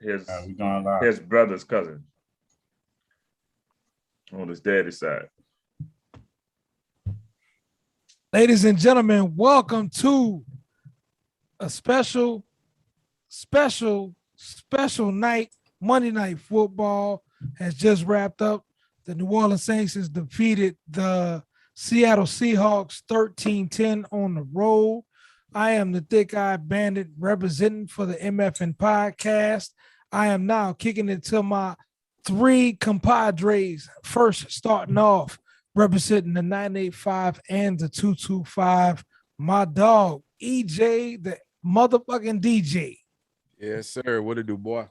we going live. his brother's cousin on his daddy's side. Ladies and gentlemen, welcome to a special night. Monday Night Football has just wrapped up. The New Orleans Saints has defeated the Seattle Seahawks 13-10 on the road. I am the thick-eyed bandit representing for the Mf'N podcast. I am now kicking it to my three compadres. First, starting off, representing the 985 and the 225, my dog, EJ, the motherfucking DJ. Yes, sir. What it do, boy?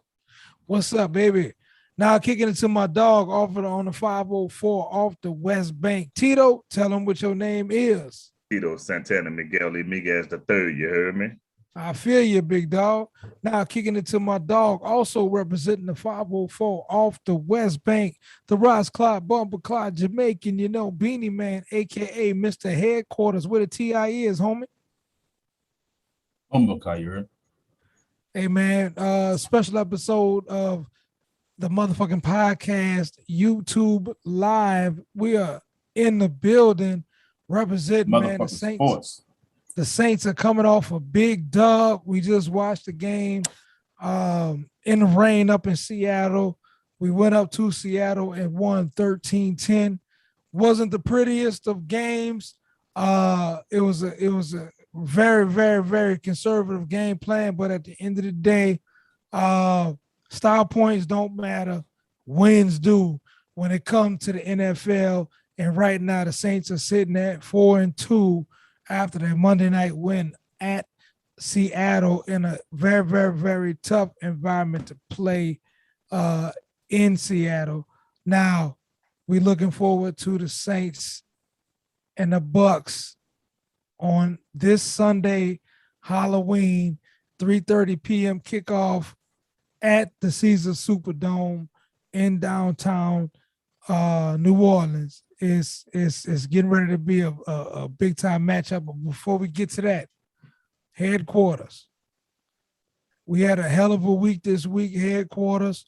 What's up, baby? Now kicking it to my dog offered on the 504 off the West Bank. Tito, tell him what your name is. Tito Santana Miguel Miguez the third, you heard me? I feel you, big dog. Now kicking it to my dog, also representing the 504 off the West Bank, the Ross Clyde, Bumper Clyde, Jamaican, Beanie Man, a.k.a. Mr. Headquarters, where the T.I. is, homie. Bumper Clyde, you heard? Hey, man, special episode of the motherfucking podcast, YouTube Live. We are in the building representing, man, the Saints. Sports. The Saints are coming off a big dub. We just watched the game in the rain up in Seattle. We went up to Seattle and won 13-10. Wasn't the prettiest of games. It was a very, very, very conservative game plan, but at the end of the day, style points don't matter. Wins do when it comes to the NFL. And right now, the Saints are sitting at 4-2 after their Monday night win at Seattle in a very, very, very tough environment to play in Seattle. Now, we're looking forward to the Saints and the Bucks on this Sunday, Halloween, 3:30 p.m. kickoff at the Caesars Superdome in downtown New Orleans. It's getting ready to be a big time matchup. But before we get to that, headquarters. We had a hell of a week this week, headquarters.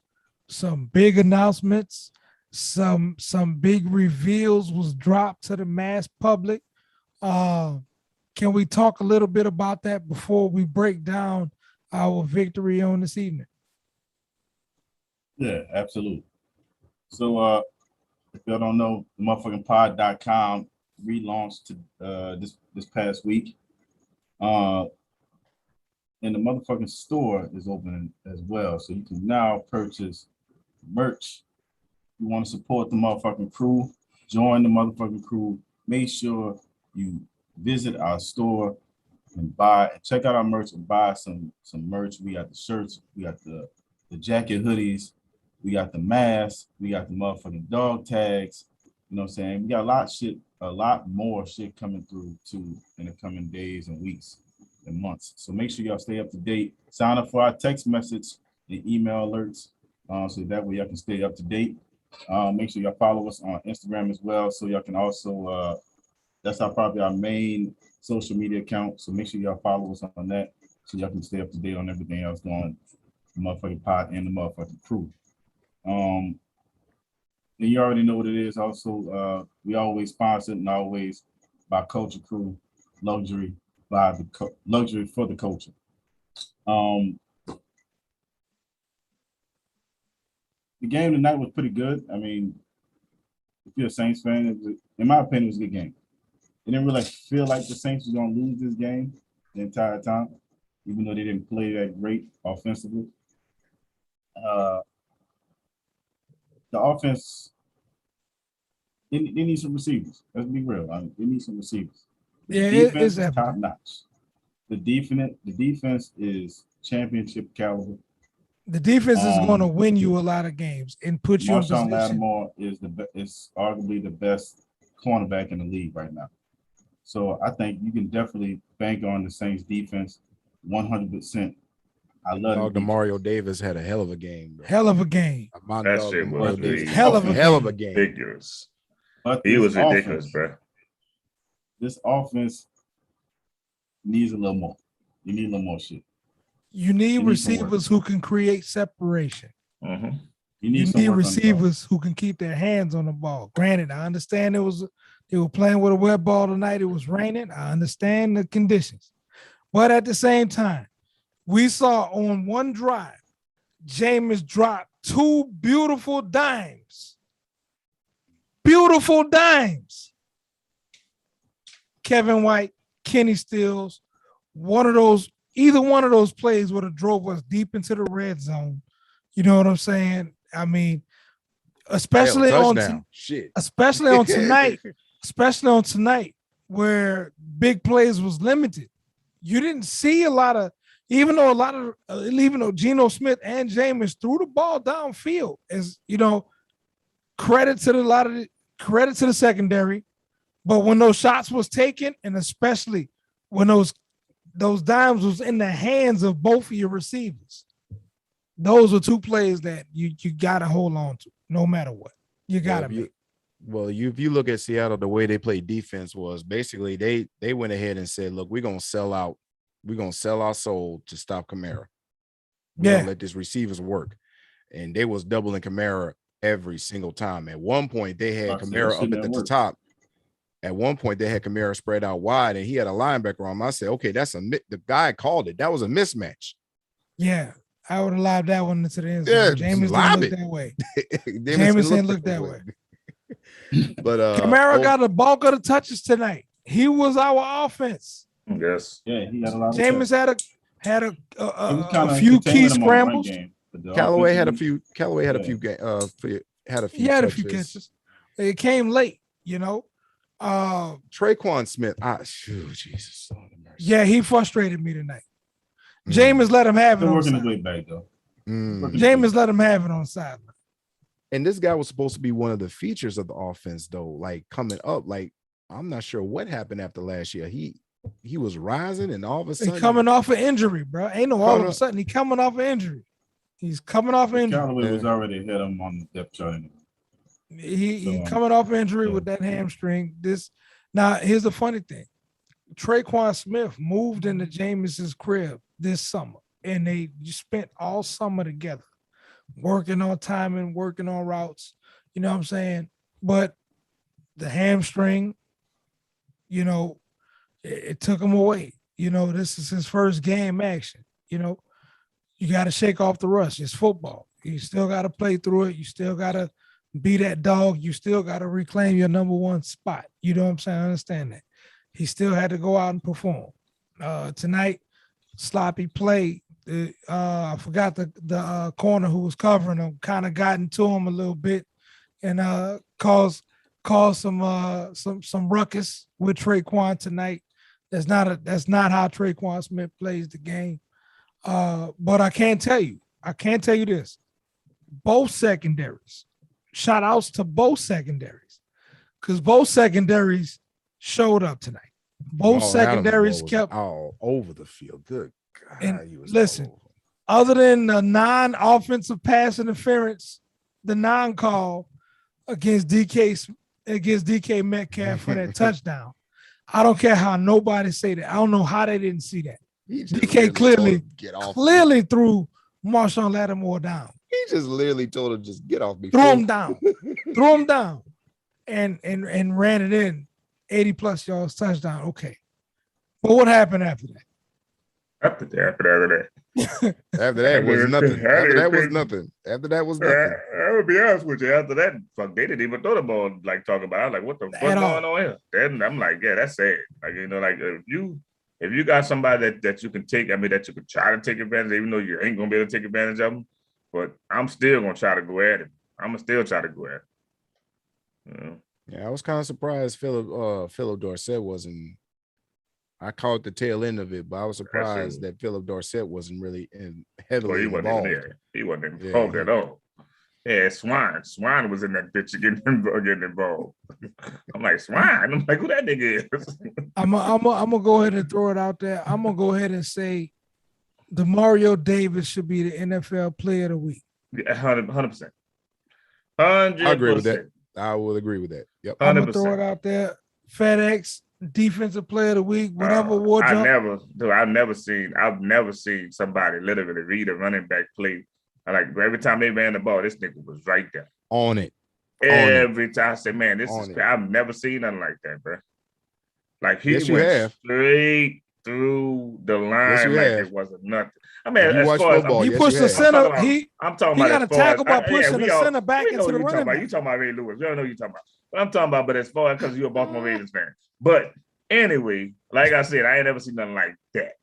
Some big announcements, some big reveals was dropped to the mass public. Can we talk a little bit about that before we break down our victory on this evening? Yeah, absolutely. So if y'all don't know, the motherfucking pod.com relaunched this past week. And the motherfucking store is open as well. So you can now purchase merch. You want to support the motherfucking crew, join the motherfucking crew. Make sure you visit our store and check out our merch and buy some merch. We got the shirts, we got the jacket hoodies, we got the masks, we got the motherfucking dog tags. You know what I'm saying? We got a lot more shit coming through too in the coming days and weeks and months. So make sure y'all stay up to date. Sign up for our text message and email alerts, so that way y'all can stay up to date. Make sure y'all follow us on Instagram as well, so y'all can also that's probably our main social media account. So make sure y'all follow us on that, so y'all can stay up to date on everything else going on, the motherfucking pod and the motherfucking crew. And you already know what it is. Also, we always sponsored and always by Culture Crew, luxury by the luxury for the culture. The game tonight was pretty good. I mean, if you're a Saints fan, in my opinion, it was a good game. It didn't really feel like the Saints were going to lose this game the entire time, even though they didn't play that great offensively. The offense, they need some receivers. Let's be real. They need some receivers. The defense is top notch. The defense is championship caliber. The defense is going to win you a lot of games and put you in position. Marshawn Lattimore is arguably the best cornerback in the league right now. So I think you can definitely bank on the Saints defense 100%. I love Mario Davis had a hell of a game. Bro. Hell of a game. That shit was hell of a game. Figures. But he was ridiculous, bro. This offense needs a little more. You need a little more shit. You need He needs some work. receivers who can create separation. Mm-hmm. You You need some need work on the ball. receivers who can keep their hands on the ball. Granted, I understand they were playing with a wet ball tonight. It was raining. I understand the conditions. But at the same time, we saw on one drive, Jameis dropped 2 beautiful dimes. Beautiful dimes. Kevin White, Kenny Stills, either one of those plays would have drove us deep into the red zone. You know what I'm saying? I mean, especially on touchdown. Shit. especially on tonight, where big plays was limited. You didn't see a lot of, even though Geno Smith and Jameis threw the ball downfield, as you know, credit to the secondary. But when those shots was taken, and especially when those dimes was in the hands of both of your receivers, those are 2 plays that you gotta hold on to, no matter what. You gotta make. If you look at Seattle, the way they played defense was basically they went ahead and said, look, we're gonna sell out. We're gonna sell our soul to stop Kamara. We're gonna let these receivers work. And they was doubling Kamara every single time. At one point, they had Kamara up at the top. At one point, they had Kamara spread out wide, and he had a linebacker on him. I said, okay, the guy called it. That was a mismatch. Yeah, I would have lobbed that one into the end zone. Yeah, Jameis didn't look that way. Jameis didn't look that way. But Kamara got the bulk of the touches tonight. He was our offense. Yes. Yeah, he had a lot of Jameis had He was a kinda few key containing them on the run scrambles. game, but the Callaway had a offensive- few. Callaway had a few. He had a few catches. It came late, you know. Traquan Smith. Jesus. Lord have mercy. Yeah, he frustrated me tonight. Jameis let him have it Still on working the his way sideline. back though. Jameis let him have it on the sideline. And this guy was supposed to be one of the features of the offense, though. Like coming up, like I'm not sure what happened after last year. He was rising, and all of a sudden, coming off an injury, bro. Ain't no all of a sudden he coming off an injury. He's coming off injury. Callaway was already ahead of him on the depth chart. He coming off injury with that hamstring. Now here's the funny thing. Traquan Smith moved into Jameis's crib this summer, and they spent all summer together, working on timing, working on routes. You know what I'm saying? But the hamstring, you know, it took him away. You know, this is his first game action. You know, you got to shake off the rust. It's football. You still got to play through it. You still got to be that dog. You still got to reclaim your number 1 spot. You know what I'm saying? I understand that. He still had to go out and perform. Tonight, sloppy play. I forgot the corner who was covering him kind of got into him a little bit and caused some ruckus with Traquan tonight. That's not how Traquan Smith plays the game. But I can tell you this. Both secondaries, shout outs to both secondaries, because both secondaries showed up tonight. Both secondaries kept all over the field. Good God. And listen, other than the non-offensive pass interference, the non-call against DK Metcalf for that touchdown, I don't care how nobody say that. I don't know how they didn't see that. DK clearly threw Marshawn Lattimore down. He just literally told him, just get off me. Threw him down, and ran it in 80+ yards touchdown. Okay. But what happened after that? After that was nothing. After that was nothing. I would be honest with you. After that, fuck, they didn't even throw the ball like talking about. I was like, what the fuck going on here? Then I'm like, yeah, that's sad. Like, you know, like if you got somebody that you can take, I mean, that you can try to take advantage, even though you ain't gonna be able to take advantage of them, but I'm still gonna try to go at him. I'm gonna still try to go at him. You know? Yeah, I was kind of surprised Philip Dorsett wasn't. I caught the tail end of it, but I was surprised that Philip Dorsett wasn't really heavily involved. He wasn't involved at all. Yeah, Swine was in that bitch getting involved. I'm like, Swine? I'm like, who that nigga is? I'm gonna go ahead and throw it out there. I'm gonna go ahead and say DeMario Davis should be the NFL Player of the Week. 100%. I agree with that. I will agree with that. Yep. 100%. I'm gonna throw it out there. FedEx defensive player of the week, whatever award. I've never seen somebody literally read a running back play. Like every time they ran the ball, this nigga was right there on it. Every time. I said, man, this is crazy. I've never seen nothing like that, bro. Like he went straight through the line like it wasn't nothing. I mean, as far as he pushed the center, I'm talking he about got a tackle by pushing the center back into the running back. You talking about Ray Lewis? We don't know you talking about. But I'm talking about, but as far as because you're a Baltimore Ravens fan. But anyway, like I said, I ain't never seen nothing like that.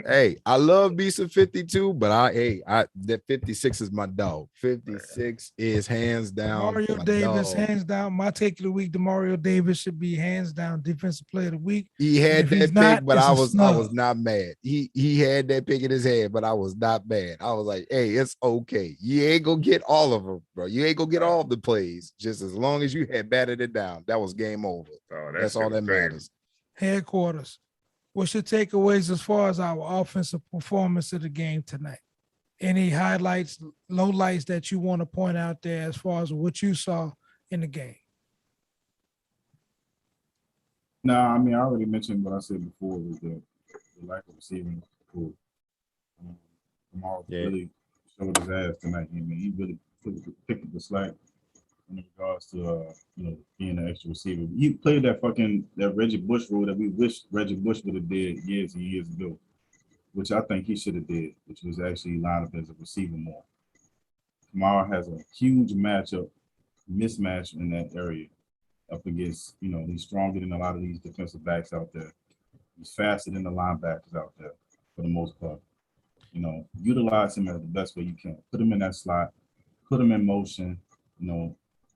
Hey, I love Beast 52, but that 56 is my dog. 56 is hands down. Mario Davis, hands down. My take of the week, Mario Davis should be hands down defensive player of the week. He had that pick, but I was not mad. He had that pick in his head, but I was not mad. I was like, hey, it's okay. You ain't gonna get all of them, bro. You ain't gonna get all the plays. Just as long as you had batted it down, that was game over. That's all that matters. Headquarters. What's your takeaways as far as our offensive performance of the game tonight? Any highlights, lowlights that you want to point out there as far as what you saw in the game? No, I mean, I already mentioned what I said before with the lack of receiving. Cool. Kamara really showed his ass tonight. I mean, he really picked up the slack in regards to being an extra receiver. He played that Reggie Bush rule that we wish Reggie Bush would have did years and years ago, which I think he should have did, which was actually line up as a receiver more. Kamara has a huge mismatch in that area up against, he's stronger than a lot of these defensive backs out there. He's faster than the linebackers out there for the most part. Utilize him as the best way you can. Put him in that slot, put him in motion,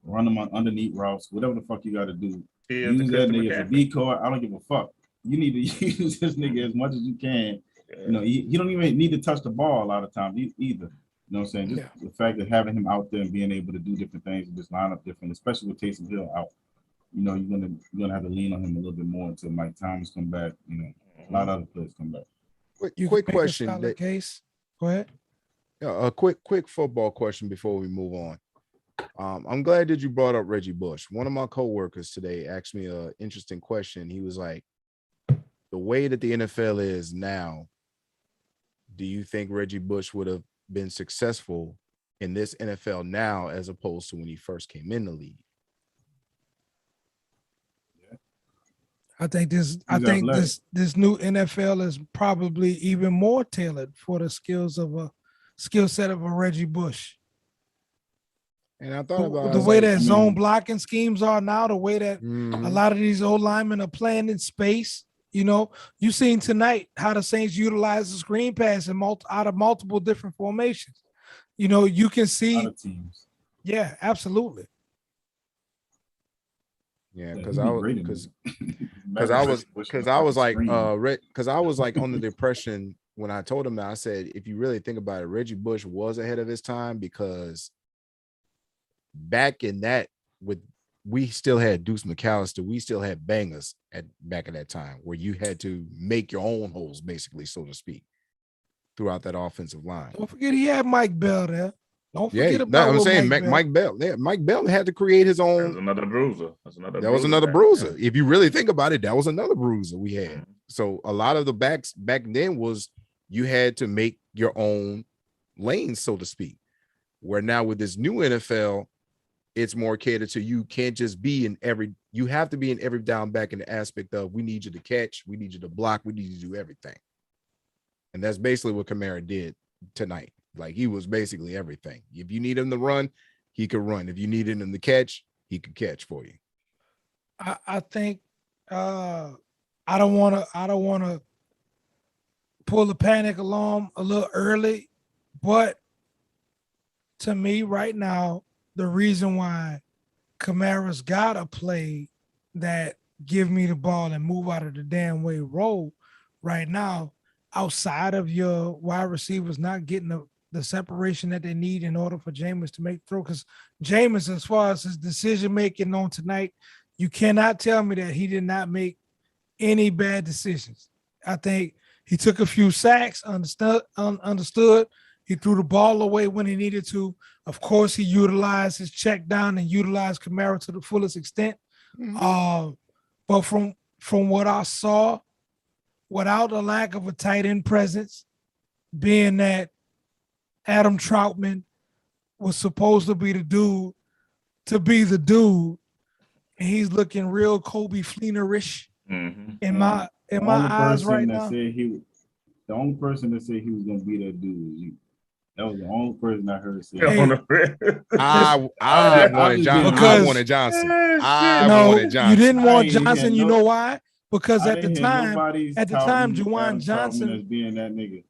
run them on underneath routes, whatever the fuck you got to do. Use that nigga as a decoy. I don't give a fuck. You need to use this nigga as much as you can. Yeah. You don't even need to touch the ball a lot of times either. You know what I'm saying? Just the fact of having him out there and being able to do different things and just line up different, especially with Taysom Hill out. You're gonna have to lean on him a little bit more until Mike Thomas come back. A lot of other players come back. Quick question. Case. Go ahead. A quick football question before we move on. I'm glad that you brought up Reggie Bush. One of my coworkers today asked me an interesting question. He was like, the way that the NFL is now, do you think Reggie Bush would have been successful in this NFL now as opposed to when he first came in the league? I think this new NFL is probably even more tailored for the skill set of a Reggie Bush. And I thought about the way that zone blocking schemes are now, the way that a lot of these old linemen are playing in space. You've seen tonight how the Saints utilize the screen pass out of multiple different formations. You can see. Yeah, absolutely. Yeah, because I was like under the impression when I told him that, I said, if you really think about it, Reggie Bush was ahead of his time because back in that we still had Deuce McAllister, we still had bangers back at that time where you had to make your own holes, basically, so to speak, throughout that offensive line. Don't forget he had Mike Bell there. Don't forget about I'm saying Mike Bell. Yeah, Mike Bell had to create his own. That was another bruiser. That was another bruiser. If you really think about it, that was another bruiser we had. So a lot of the backs back then was you had to make your own lanes, so to speak. Where now with this new NFL, it's more catered to you can't just be you have to be in every down back in the aspect of we need you to catch, we need you to block, we need you to do everything. And that's basically what Kamara did tonight. Like he was basically everything. If you need him to run, he could run. If you needed him to catch, he could catch for you. I think I don't want to pull the panic alarm a little early, but to me right now, the reason why Kamara's got to play that give me the ball and move out of the damn way role right now, outside of your wide receivers not getting the separation that they need in order for Jameis to make throw. Because Jameis, as far as his decision-making on tonight, you cannot tell me that he did not make any bad decisions. I think he took a few sacks, understood. He threw the ball away when he needed to. Of course, he utilized his check down and utilized Kamara to the fullest extent. But from what I saw, without the lack of a tight end presence, being that Adam Troutman was supposed to be the dude, and he's looking real Kobe Fleener-ish in my eyes right now. The only person that said he was gonna be that dude was you. That was the only person I heard say. I wanted Johnson. No, wanted Johnson. you didn't want I ain't Johnson. You hear know why? Because I at the didn't hear time, nobody Juwan Adam Troutman Johnson, as being that nigga.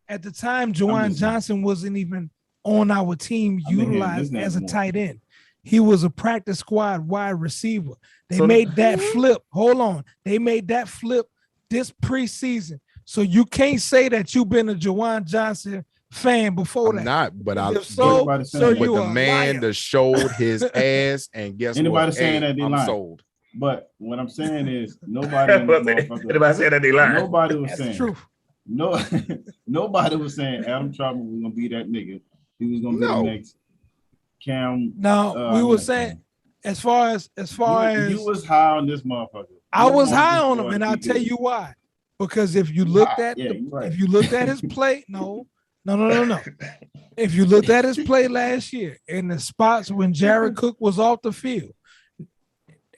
at the time, Juwan Johnson wasn't even on our team I've been hearing utilized his as a name more. tight end. He was a practice squad wide receiver. They made that flip. Hold on. They made that flip this preseason. So you can't say that you've been a Juwan Johnson fan before I'm that. not, but If so, Everybody so saying you the are a man liar. that showed his ass, and guess Anybody what? saying that they I'm lying. sold. But what I'm saying is nobody in this motherfucker. Anybody saying that they lying? Nobody was That's the saying. truth. No, nobody was saying Adam Troutman was gonna be that nigga. He was gonna be No. the next Cam. No, we were saying as far as you was high on this motherfucker. I You was wanted high this on boy him, to and be I'll tell good. you why. Because if you looked at you're right. if you looked at his play, no. If you looked at his play last year in the spots when Jared Cook was off the field,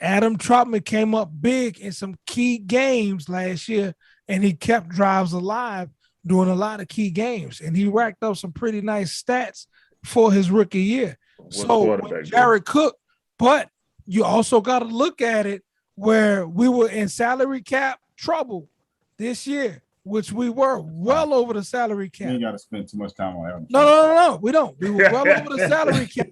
Adam Troutman came up big in some key games last year, and he kept drives alive during a lot of key games, and he racked up some pretty nice stats for his rookie year. So when Jared Cook, but you also got to look at it where we were in salary cap trouble this year, which we were well over the salary cap. You ain't got to spend too much time on Adam. No, we don't. We were well over the salary cap.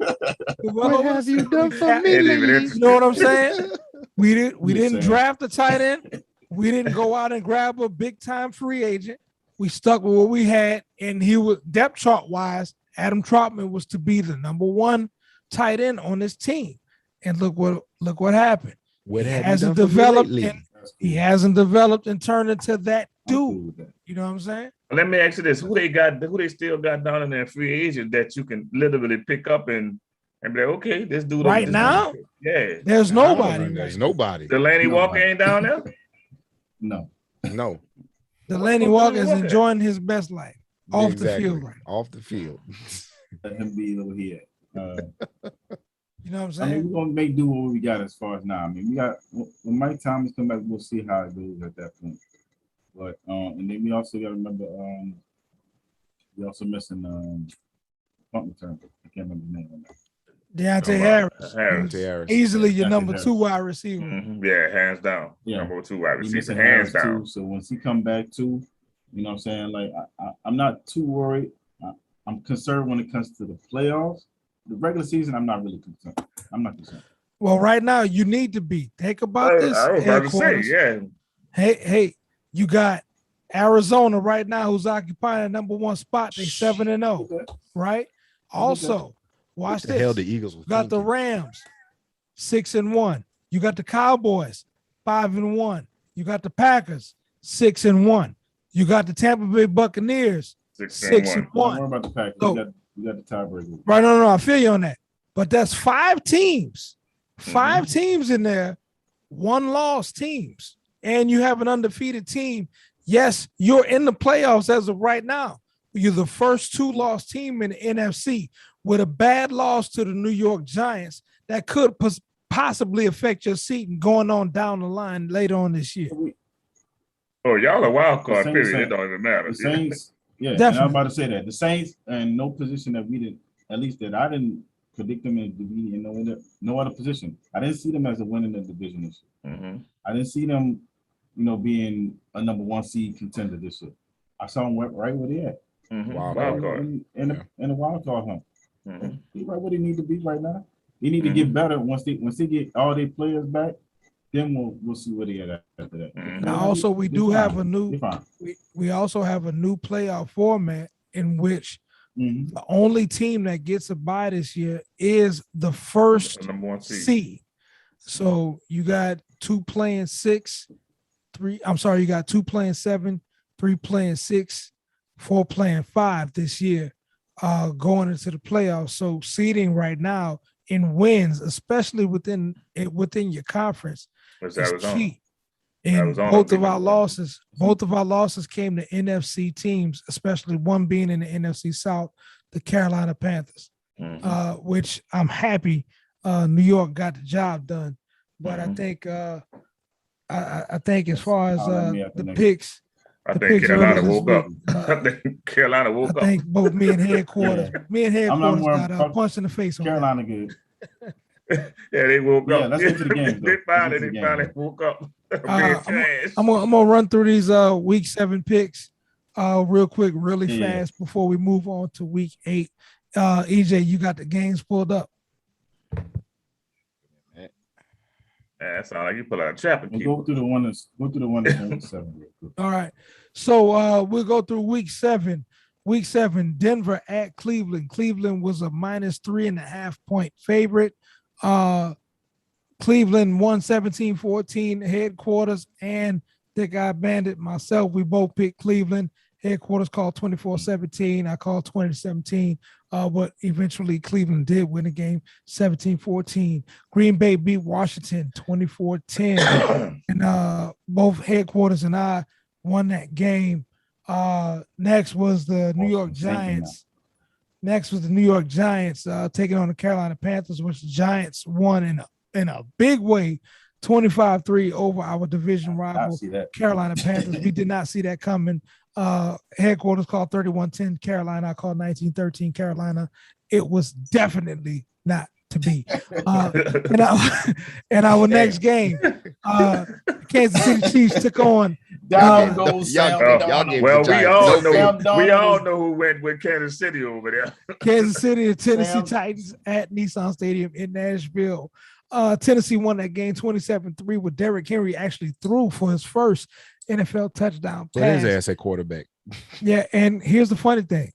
What have you done for me? You know what I'm saying? We didn't draft a tight end. We didn't go out and grab a big time free agent. We stuck with what we had, and he was depth chart wise. Adam Troutman was to be the number one tight end on this team, and look what happened. What he have hasn't you done developed. for me lately? He hasn't developed and turned into that dude. You know what I'm saying? Let me ask you this: who they still got down in their free agent that you can literally pick up and be like, okay, this dude right now. Yeah, there's nobody. There's nobody. Delaney Walker ain't down there. No. Delaney Walker is enjoying his best life off the field, right? Off the field. Let him be over here. You know what I'm saying? I mean, we're gonna make do what we got as far as now. I mean, we got when Mike Thomas come back, we'll see how it goes at that point. But and then we also got to remember, we also missing punt return. I can't remember the name of that. Deontay Harris. Easily your number 2 wide receiver. Mm-hmm. Yeah, hands down. Yeah. Number 2 wide receiver, hands down. Too, so once he come back too, you know what I'm saying? Like I'm not too worried. I'm concerned when it comes to the playoffs. The regular season, I'm not really concerned. I'm not concerned. Well, right now you need to be. Think about this. I was about to say, yeah. Hey, you got Arizona right now who's occupying the number 1 spot. They 7-0, right? Also, watch this. Hell, the Eagles you got the Rams 6-1. You got the Cowboys 5-1. You got the Packers 6-1. You got the Tampa Bay Buccaneers 6-1. Don't worry about the Packers. So, you got the tiebreaker. Right, no, I feel you on that. But that's 5 teams. 5 teams in there, 1-loss teams. And you have an undefeated team. Yes, you're in the playoffs as of right now. You're the first 2-loss team in the NFC with a bad loss to the New York Giants that could possibly affect your seat going on down the line later on this year. Oh, y'all a wild card, period. It don't even matter. The Saints, yeah, and I'm about to say that. The Saints in no position that we didn't, at least that I didn't predict them to be in no other position. I didn't see them as a winning the division this year. Mm-hmm. I didn't see them, being a number 1 seed contender this year. I saw them right where they at. Mm-hmm. Wild card. In the wild card hunt. Mm-hmm. He's right where they need to be right now. They need to get better once they get all their players back. Then we'll see where they at after that. Mm-hmm. Now also we have a new we also have a new playoff format in which the only team that gets a bye this year is the first number 1 seed. So you got 2 playing 6, 3. I'm sorry, you got 2 playing 7, 3 playing 6, 4 playing 5 this year, going into the playoffs. So seeding right now in wins, especially within your conference, What's is Arizona? key. And Arizona both beat of our them. losses came to NFC teams, especially one being in the NFC South, the Carolina Panthers, which I'm happy New York got the job done. But I think I think as far as the picks, I think Carolina woke up. I think Carolina I woke up. think both me and headquarters, got punched in the face on Carolina good. Yeah, they woke up. Yeah, let's get to the game. They finally woke up. I'm gonna run through these week 7 picks real quick, really fast before we move on to week 8. EJ, you got the games pulled up. Yeah, that sounds like you pull out a trap and go through the one that's week 7 real quick. All right. So we'll go through week 7. Week 7, Denver at Cleveland. Cleveland was a -3.5 point favorite. Cleveland won 17-14. Headquarters and the guy Bandit, myself, we both picked Cleveland. Headquarters called 24-17. I called 20-17. But eventually Cleveland did win the game 17-14. Green Bay beat Washington 24-10. And both Headquarters and I won that game. Next was the New York Giants. Taking on the Carolina Panthers, which the Giants won in a big way, 25-3 over our division rival Carolina Panthers. We did not see that coming. Headquarters called 31-10 Carolina. I called 19-13 Carolina. It was definitely not to be. And our next game, Kansas City Chiefs took on. We all know who went with Kansas City over there. Kansas City and Tennessee Titans at Nissan Stadium in Nashville. Tennessee won that game 27-3 with Derrick Henry actually threw for his first NFL touchdown pass. His ass at quarterback. Yeah, and here's the funny thing.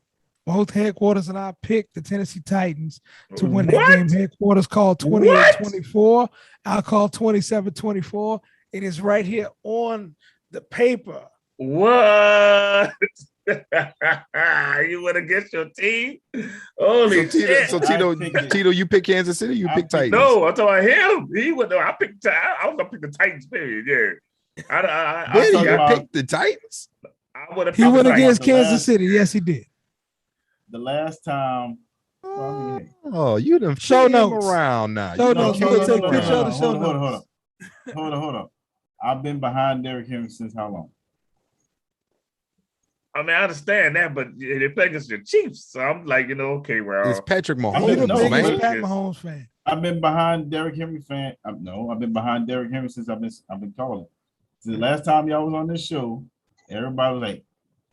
Both Headquarters and I picked the Tennessee Titans to win that game. Headquarters called 28-24. I called 27-24. It is right here on the paper. What? You went against your team? Holy shit. So Tito, you pick Kansas City, you pick Titans. No, I'm talking about him. I was gonna pick the Titans, period. Yeah. I picked the Titans. He went against Kansas City. Yes, he did. The last time. You done show notes around now. Show notes. Hold on. I've been behind Derrick Henry since how long? I mean, I understand that, but they play against the Chiefs, so I'm like, okay, well, it's Patrick Mahomes, Pat Mahomes fan. I've been behind Derrick Henry fan. I've been behind Derrick Henry since I've been calling. So the last time y'all was on this show, everybody was like,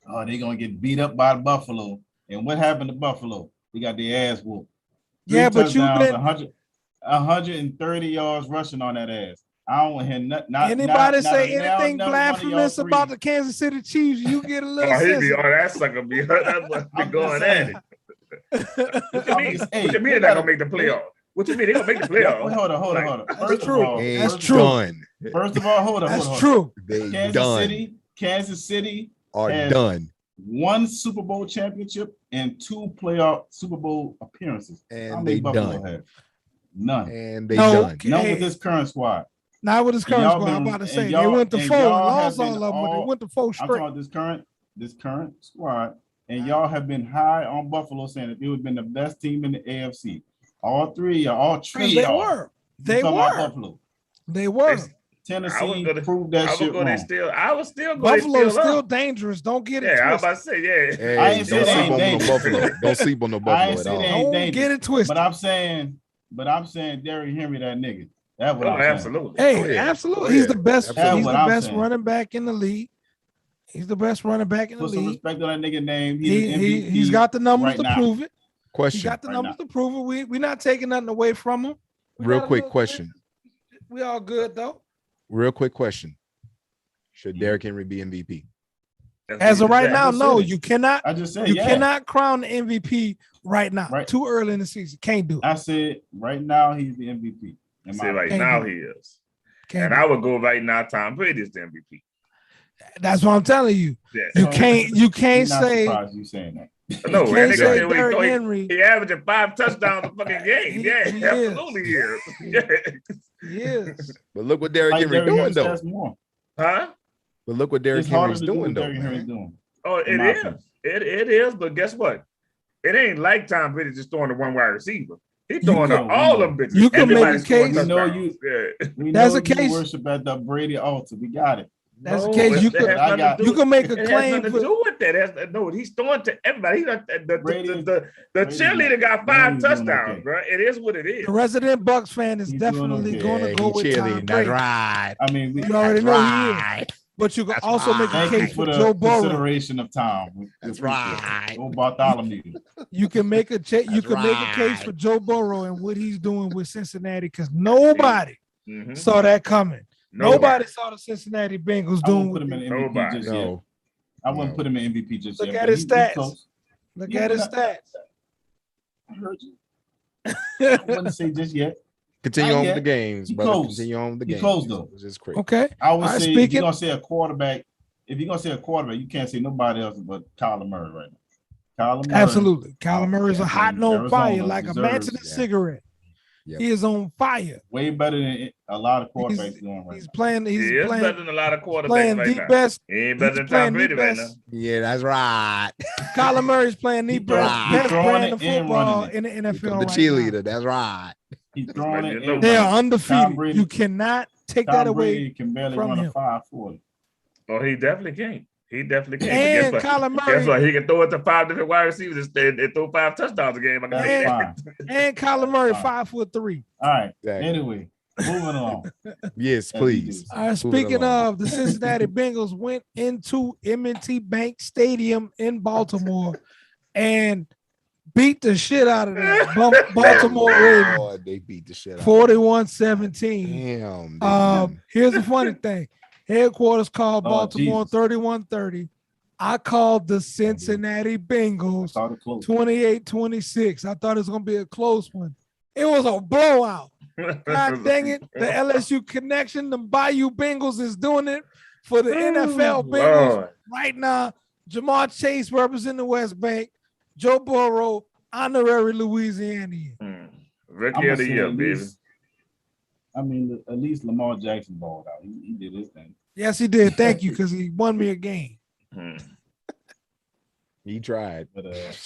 "Oh, they're gonna get beat up by Buffalo." And what happened to Buffalo? They got their ass whooped. Yeah, but you've been 130 yards rushing on that ass. I don't want to hear nothing. Anybody say anything blasphemous about the Kansas City Chiefs, you get a little that sucker be hurt. That must be going at it. What you mean they're not going to make the playoff? What you mean they're going to make the playoff? Hold on. That's true. That's true. First of all, hold on. That's true. Kansas City are done. 1 Super Bowl championship and 2 playoff Super Bowl appearances. And they done. Have? None. And they done. None with this current squad. Not with this current squad. I'm about to say they went to 4 and lost all of them, but they went to 4 straight. I'm talking about this current squad, and y'all have been high on Buffalo, saying that it would have been the best team in the AFC. All three. They were. Buffalo. They were. Tennessee proved that shit wrong. I was still going. Buffalo's still dangerous. Don't get it twisted. I was about to say, Hey, I ain't don't sleep on no Buffalo. Don't sleep on no Buffalo at all. Don't get it twisted. But I'm saying Derrick Henry, that nigga. That's what I'm absolutely. saying. Hey, absolutely. He's the best. He's the best running back in the league. He's the best running back in the league. Put some respect on that nigga name. He's got the numbers to prove it. Question. He got the numbers to prove it. We're not taking nothing away from him. Real quick question. We all good though. Real quick question. Should Derrick Henry be MVP? As of right now, no. You cannot. I just said you cannot crown the MVP right now. Too early in the season. Can't do it. I said right now he's the MVP. I said right now he is. And I would go right now. Tom Brady is the MVP. That's what I'm telling you. Yes. You can't say. You saying that. No, You that can't say nigga Derrick Henry. he averaging 5 touchdowns a fucking game. He Absolutely he is. He is. But look what Derrick Like Henry Derrick doing Henry though. stats more. Huh? But look what Derrick It's harder Henry's to do doing what though, Derrick Henry man. doing. Oh, in it my is. opinion. It is, but guess what? It ain't like Tom Brady just throwing to one wide receiver. He You throwing to know, all we them bitches. You can make Everybody's a scoring case. We know touchdowns. Yeah. We That's know a case. you worship at the Brady altar. We got it. That's the No, case. You that could has I nothing got- to do. you can make a It has claim nothing for to do with that. No, he's throwing to everybody. The Brady's cheerleader got 5 Brady's doing touchdowns, okay. bro. It is what it is. the resident Bucks fan is He's doing definitely okay. going to go with Tom cheerleading. That's Brady. right. I mean, we, You already That's know he is. right. But you can That's also make a right. thank you case for for the Joe Burrow. consideration of Tom. We That's appreciate it. right. Oh, Bartholomew. You can make a you That's can make a case right. for Joe Burrow and what he's doing with Cincinnati because nobody Mhm. saw that coming. Nobody saw the Cincinnati Bengals I doing won't put what him they in MVP Nobody. just yet. No. I wouldn't No. put him in MVP just Look yet. at but his he's stats. close. Look Yeah, at his but I heard you. I wouldn't say just yet. Continue Not on yet. with the games, He brother. close. Continue on with the He games. close, though. Which is crazy. Okay. I would All right, say if speaking- you're gonna say a quarterback, you can't say nobody else but Kyler Murray right now. Kyler Murray. Absolutely. Kyler Murray's a and hot and on Arizona fire like a deserves match in a it. cigarette. Yep. He is on fire. Way better than a lot of He's- quarterbacks doing right He's now. playing. He's He is playing. better than a lot of He's quarterbacks playing right the now. best. He ain't better He's than playing Tom the Brady right now. best. Yeah, that's right. Kyler Murray's playing the He best, throwing- best throwing brand it of and football running it. in the NFL The right cheerleader. now. That's right. He's throwing But it. you know and They running are it. undefeated. Tom Brady- You cannot take that Tom away. Brady can barely from run him. a 5.40. Oh, he definitely can't. He definitely can't. And But guess Kyler what? Murray Guess what? He can throw it to 5 different wide receivers and throw 5 touchdowns a game. I can tell you That's that. fine. and Kyler Murray Fine. 5'3". All right. Exactly. Anyway, moving along. Yes, As we please. do. All right, Move it speaking along. of, the Cincinnati Bengals went into M&T Bank Stadium in Baltimore and beat the shit out of the Baltimore Ravens, Lord, they beat the shit out of 41-17. them. Damn. Here's the funny thing. Headquarters called Oh, Baltimore Jesus. 31-30. I called the Cincinnati Bengals Started close. 28-26. I thought it was going to be a close one. It was a blowout. God dang it. The LSU connection, the Bayou Bengals is doing it for the NFL Bengals Lord. right now. Jamar Chase representing the West Bank. Joe Burrow, honorary Louisianian. Rookie I'm of gonna the say year, at baby. least- I mean, at least Lamar Jackson balled out. He did his thing. Yes, he did. Thank you, because he won me a game. Hmm. He tried. But That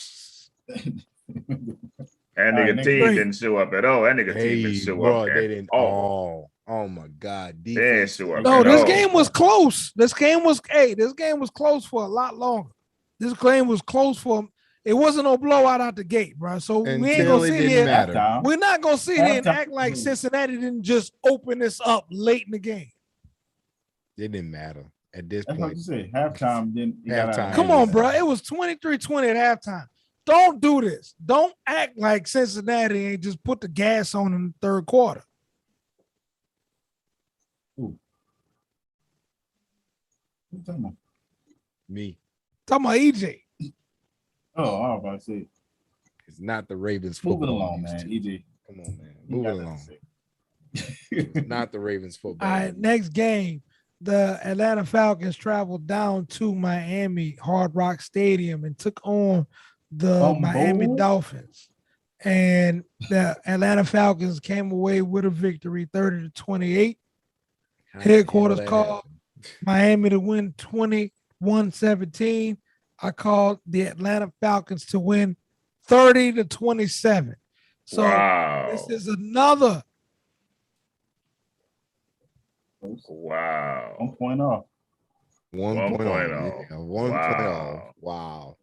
All right, nigga next team game. didn't show up at all. That nigga team Hey, didn't show bro, up they at didn't. all. Oh my God. They didn't Defense. show up No, at this all. game was close. This game was close for a lot longer. This game was close for it wasn't no blowout out the gate, bro. So we ain't Until gonna it sit didn't here. matter. halftime. We're not gonna sit here and Halftime. act like Cincinnati didn't just open this up late in the game. It didn't matter at this That's what point. you say. Halftime didn't. he got out of Halftime. hand. Come on, bro. It was 23-20 at halftime. Don't do this. Don't act like Cincinnati ain't just put the gas on in the third quarter. Who you talking about? Me. Talking about EJ. Oh, I was about to say. It's not the Ravens Moving football. along, used man. to. EJ. Come on, man. you Move got it that to along. say. It's not the Ravens football. All right, next game. The Atlanta Falcons traveled down to Miami Hard Rock Stadium and took on the Miami Dolphins. And the Atlanta Falcons came away with a victory, 30-28. How the Headquarters hell that called happened? Miami to win 21-17. I called the Atlanta Falcons to win 30-27. So Wow. this is another. Wow. 1 point off. 1 1 point point off. off. Yeah, 1 point Wow. off. Wow.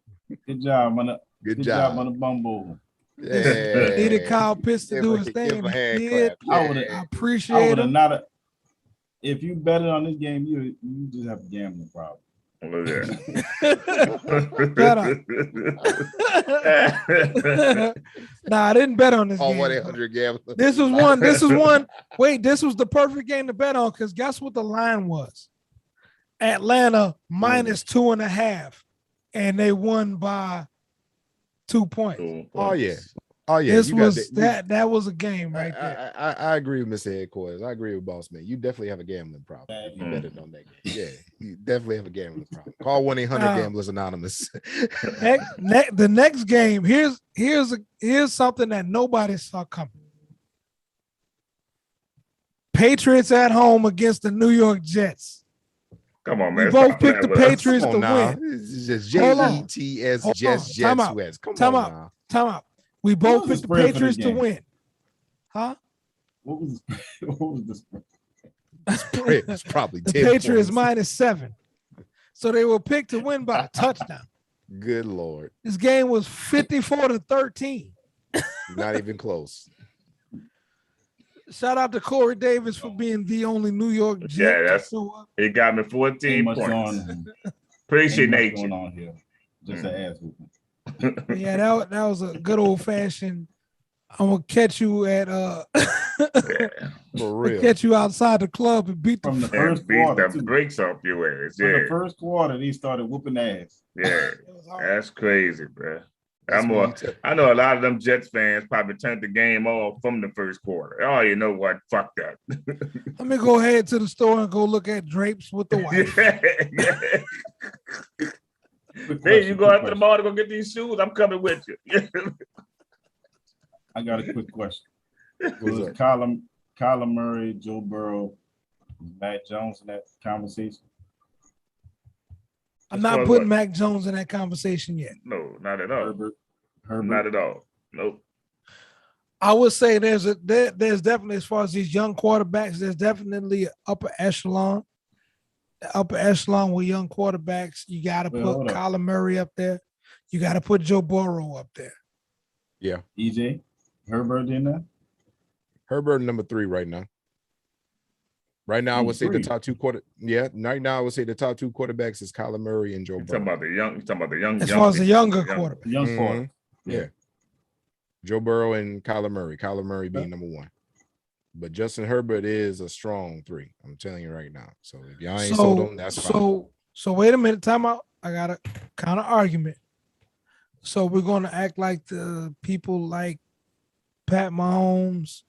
Good job on the Good good job. job on the bumble. Yeah. Needed Kyle Pitts to Give do a- his give thing. a hand He did. clap. I would've- I Yeah. I appreciate would have him. not. If you betted on this game, you just have a gambling problem. Look at Shut Nah, I didn't bet on this Oh, game. 1-800 gambler. This was one. This is one. Wait, this was the perfect game to bet on because guess what the line was? Atlanta minus 2.5, and they won by 2 points. Oh yeah. Oh yeah, This you got was that was a game right there. I agree with Mr. Headquarters. I agree with Boss Man. You definitely have a gambling problem if you bet it on that game. Yeah, you definitely have a gambling problem. Call 1-800-Gamblers Anonymous. The next game, here's something that nobody saw coming. Patriots at home against the New York Jets. Come on, man. We both Stop picked the playing with us. Patriots Come to on now. win. It's just Hold on. Jets, Hold Jets, on. Jets, Time out. West. Come Time on out. now. Time out. We both was the picked the spread for Patriots the to game? win. Huh? What was the spread? It's probably The 10 Patriots points. -7. So they were picked to win by a touchdown. Good Lord. This game was 54-13. Not even close. Shout out to Corey Davis for being the only New York Jet. Yeah, to that's show up. it. Got me Ain't 14 much points. going. Appreciate Ain't much nature. going on here. Just an ass whooping. Yeah, that was a good old fashioned. I'm gonna catch you at For real. catch you outside the club and beat From the the first And beat quarter, the too. brakes off your ass. From the Yeah, first quarter, they started whooping ass. yeah. That's crazy, bro. That's I'm when more, you tell- I know a lot of them Jets fans probably turned the game off from the first quarter. Oh, you know what? Fuck that. Let me go ahead to the store and go look at drapes with the wife. yeah. Hey, you go out to the mall to go get these shoes? I'm coming with you. I got a quick question. What's Was up? Kyler Murray, Joe Burrow, Matt Jones in that conversation? I'm As not far as putting what? Mac Jones in that conversation yet. No, not at all. Herbert. Not at all. Nope. I would say there's definitely, as far as these young quarterbacks, there's definitely an upper echelon. The upper echelon with young quarterbacks. You got to Well, put hold up. Kyler Murray up there. You got to put Joe Burrow up there. Yeah. EJ, Herbert in there? Herbert number 3 right now. Right now, I would say the Three. top two right now I would say the top 2 quarterbacks is Kyler Murray and Joe You talking Burrow. about the young? You talking about the young? As far as the younger young- quarterback. Young Mhm. quarter. Yeah. Joe Burrow and Kyler Murray. Kyler Murray being number 1. But Justin Herbert is a strong 3. I'm telling you right now. So if y'all ain't sold him, that's fine. So wait a minute, time out. I got a counter argument. So we're gonna act like the people like Pat Mahomes,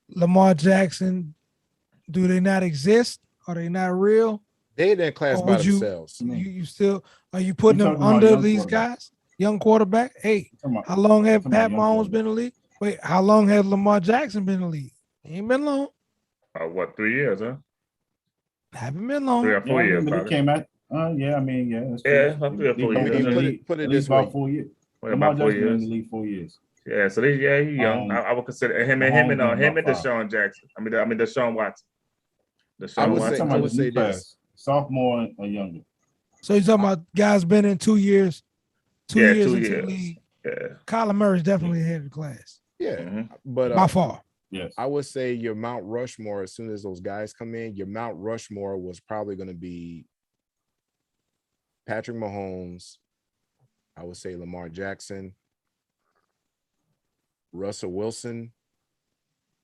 Lamar Jackson, do they not exist? Are they not real? They in that class Or by would you- themselves. You still are you putting You them talking about under young these quarterback. guys? Young quarterback. Hey, Come on. how long have Talking Pat about young Mahomes quarterback. been in the league? Wait, how long has Lamar Jackson been in the league? He ain't been long. What, 3 years, huh? Haven't been long. 3 or Yeah, 4 I years, remember they probably. came out. Yeah, I mean, yeah. That's Yeah, true. about 3 or 4 They've years. been in the Put it- league put it at this least about way. 4 years. Well, Lamar about 4 Jackson been in years. the league 4 years. Yeah, so he's young. I would consider him and Mahomes been him and about 5. Deshaun Jackson. I mean Deshaun Watson. I Deshaun would We're say- Watson. talking about would the new say class, this. sophomore or younger. So you're talking about guys been in 2 years, 2 Yeah, years 2 into the years. league. Yeah. Kyler Murray is definitely ahead of the class Yeah. Mhm. But by far. Yes. I would say your Mount Rushmore, as soon as those guys come in, your Mount Rushmore was probably going to be Patrick Mahomes. I would say Lamar Jackson, Russell Wilson,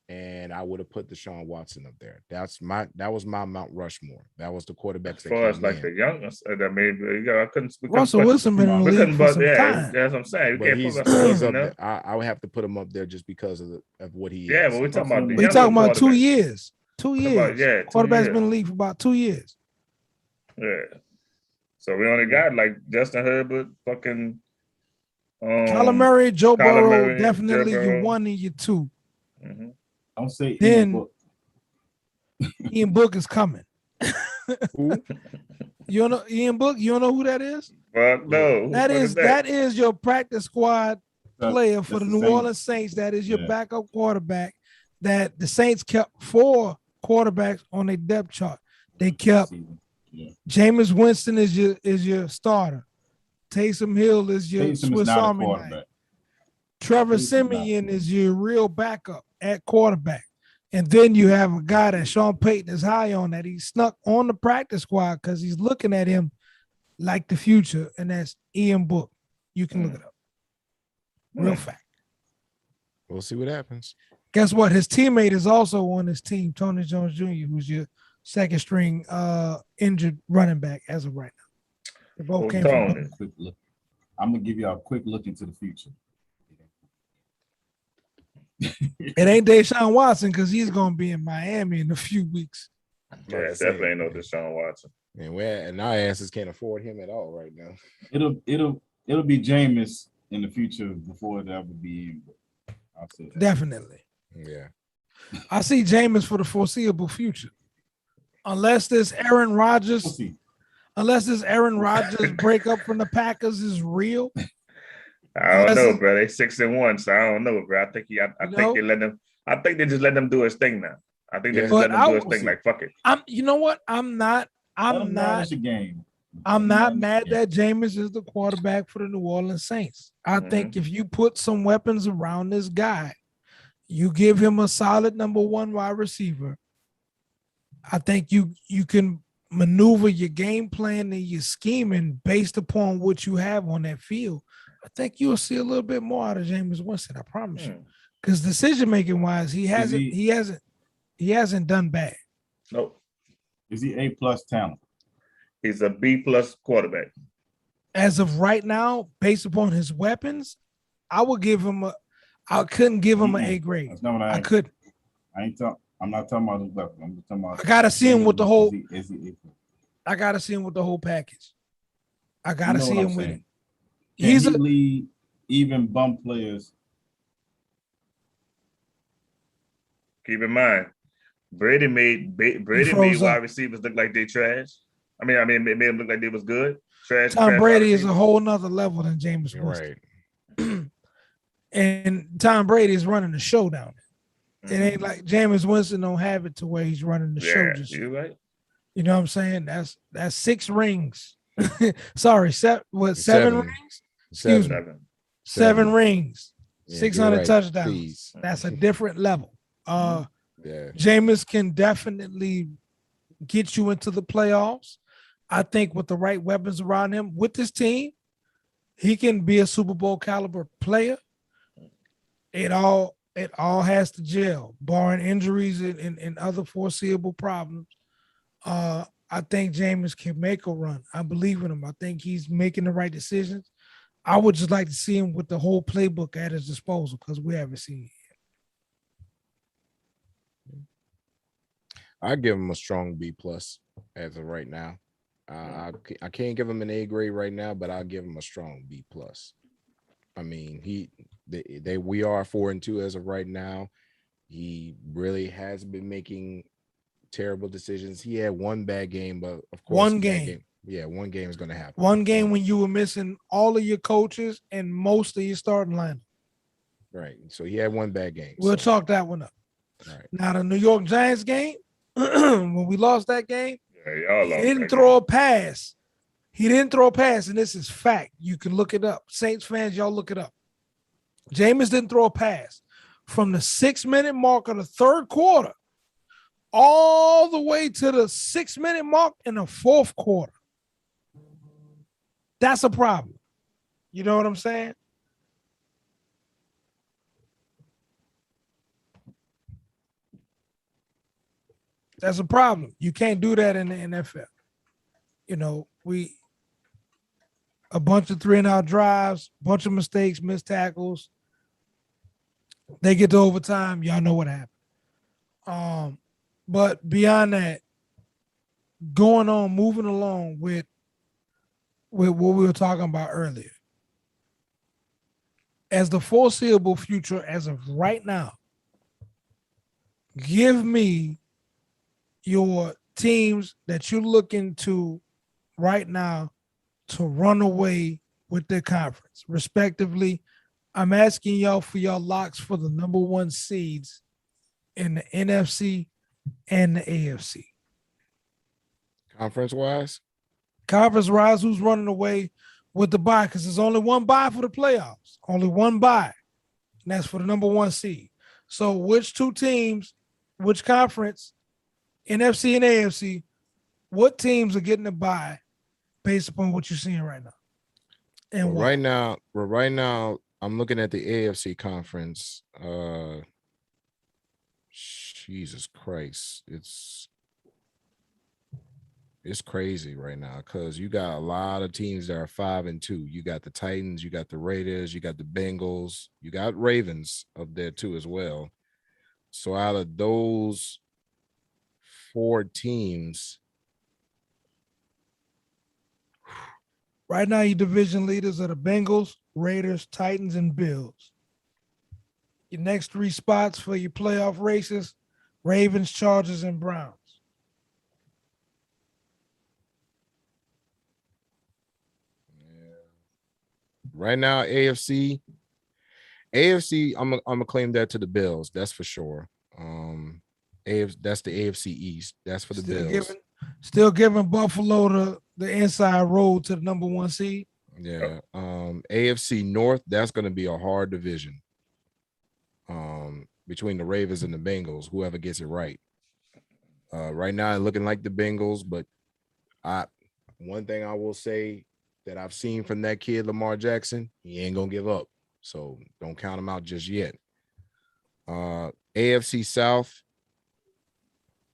and I would have put Deshaun Watson up there. That was my Mount Rushmore. That was the quarterbacks As that far as came like in. the youngest, I mean, I couldn't. Russell Wilson been in the We league couldn't, for but some yeah, time. that's what I'm saying. We But can't he's put Russell Wilson up there. there. I would have to put him up there just because of what he Yeah, is. but we're talking about the We younger talking about 2 quarterback. years. 2 Talking years. about, yeah, 2 Quarterback's years. been in the league for about 2 years. Yeah. So we only got like Justin Herbert, fucking Kyler Murray, Joe Kyler Burrow, Murray, Joe definitely your Burrow. 1 and your 2. Mhm. Don't say Then- Ian Book. Ian Book is coming. Who? You don't know Ian Book? You don't know who that is? Fuck no. Who That the fuck is that is your practice squad player for That's the the New Saints. Orleans Saints. That is your Yeah. backup quarterback. That the Saints kept 4 quarterbacks on their depth chart. They kept Jameis Winston is your starter. Taysom Hill is your Taysom is Swiss not a Army knife. quarterback. Trevor Taysom's not. Simeon is your real backup at quarterback. And then you have a guy that Sean Payton is high on that he snuck on the practice squad because he's looking at him like the future, and that's Ian Book. You can look it up. Real fact. We'll see what happens. Guess what? His teammate is also on his team, Tony Jones Jr., who's your second string injured running back as of right now. They both came from Tony. Quick look. I'm gonna give you a quick look into the future. It ain't Deshaun Watson because he's gonna be in Miami in a few weeks. Yeah, definitely ain't no Deshaun Watson. And our asses can't afford him at all right now. It'll be Jameis in the future before it ever be him. I'll say that. Definitely. Yeah. I see Jameis for the foreseeable future. Unless this Aaron Rodgers, We'll see. breakup from the Packers is real. I don't know, bro. They 6-1, so I don't know, bro. I think they let them. I think they just let them do his thing now. I think they just let him do his thing. Like fuck it. You know what? I'm not manage the game. I'm not mad that Jameis is the quarterback for the New Orleans Saints. I think if you put some weapons around this guy, you give him a solid number one wide receiver. I think you can maneuver your game plan and your scheming based upon what you have on that field. I think you'll see a little bit more out of Jameis Winston. I promise you, because decision making wise, he hasn't done bad. Nope. Is he A+ talent? He's a B+ quarterback. As of right now, based upon his weapons, I would give him I couldn't give him an A grade. That's not what I couldn't. I'm not talking about his weapon. I'm just talking about. I gotta see him with the whole. Is he I gotta see him with the whole package. I gotta see him with it. He's a lead even bum players. Keep in mind, Brady made wide receivers look like they trash. I mean, it made them look like they was good. Tom Brady is a whole nother level than Jameis Winston. Right. And Tom Brady is running the show down there. It ain't like Jameis Winston don't have it to where he's running the show. Just you right. You know what I'm saying? That's 6 rings. Sorry, 7 rings? Excuse me. 7 rings. 600 touchdowns. Please. That's a different level. Jameis can definitely get you into the playoffs. I think with the right weapons around him, with this team, he can be a Super Bowl caliber player. It all has to gel, barring injuries and other foreseeable problems. I think Jameis can make a run. I believe in him. I think he's making the right decisions. I would just like to see him with the whole playbook at his disposal because we haven't seen it yet. I give him a strong B+ as of right now. I can't give him an A grade right now, but I'll give him a strong B+. I mean, we are 4-2 as of right now. He really has been making terrible decisions. He had one bad game, but of course, one game. One game is going to happen. One game when you were missing all of your coaches and most of your starting lineup. Right. So he had one bad game. We'll chalk that one up. Right. Now the New York Giants game, when we lost that game, he didn't throw a pass. He didn't throw a pass, and this is fact. You can look it up. Saints fans, y'all look it up. Jameis didn't throw a pass from the 6-minute mark of the third quarter all the way to the 6-minute mark in the fourth quarter. That's a problem. You know what I'm saying? That's a problem. You can't do that in the NFL. You know, a bunch of 3-and-out drives, bunch of mistakes, missed tackles. They get to overtime. Y'all know what happened. But beyond that, moving along with what we were talking about earlier. As the foreseeable future, as of right now, give me your teams that you're looking to right now to run away with their conference, respectively. I'm asking y'all for your locks for the number 1 seeds in the NFC and the AFC. Conference-wise, who's running away with the bye? Because there's only one bye for the playoffs. Only one bye. And that's for the number 1 seed. So which 2 teams, which conference, NFC and AFC, what teams are getting a bye based upon what you're seeing right now? And right now, I'm looking at the AFC conference. Jesus Christ. It's crazy right now because you got a lot of teams that are 5-2. You got the Titans, you got the Raiders, you got the Bengals, you got Ravens up there too as well. So out of those 4 teams, right now your division leaders are the Bengals, Raiders, Titans, and Bills. Your next 3 spots for your playoff races, Ravens, Chargers, and Browns. right now AFC, I'm gonna claim that to the Bills. That's for sure. That's the AFC East. That's for the Bills. Still giving Buffalo the inside road to the number 1 seed. Yeah. AFC North, that's going to be a hard division. Between the Ravens and the Bengals, whoever gets it right. Right now, it's looking like the Bengals, but one thing I will say that I've seen from that kid Lamar Jackson, he ain't gonna give up. So don't count him out just yet. AFC South,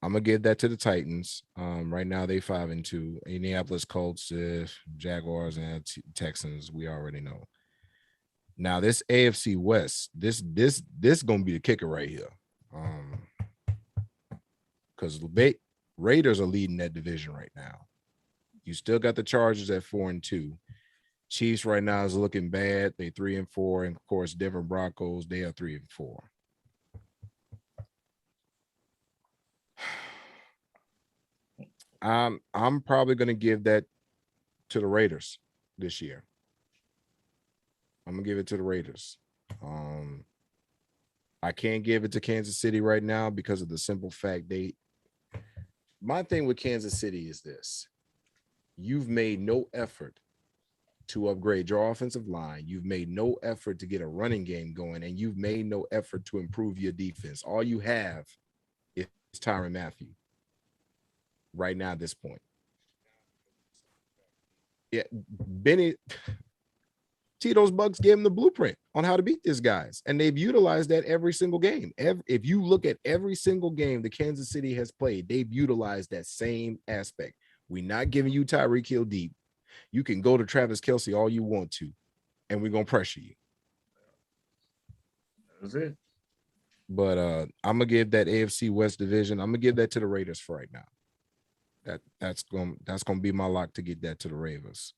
I'm gonna give that to the Titans. Right now they 5-2. Indianapolis Colts, Jaguars, and Texans. We already know. Now this AFC West, this gonna be the kicker right here. Because Raiders are leading that division right now. You still got the Chargers at 4-2. Chiefs right now is looking bad. They 3-4, and of course Denver Broncos, they are 3-4. I'm probably going to give that to the Raiders this year. I'm going to give it to the Raiders. I can't give it to Kansas City right now because of the simple fact my thing with Kansas City is this. You've made no effort to upgrade your offensive line. You've made no effort to get a running game going, and you've made no effort to improve your defense. All you have is Tyrann Mathieu right now at this point. Yeah, Tito's Bucks gave him the blueprint on how to beat these guys, and they've utilized that every single game. If you look at every single game the Kansas City has played, they've utilized that same aspect. We're not giving you Tyreek Hill deep. You can go to Travis Kelce all you want to, and we're going to pressure you. That's it. But I'm going to give that AFC West division, I'm going to give that to the Raiders for right now. That's going to be my lock to get that to the Ravens.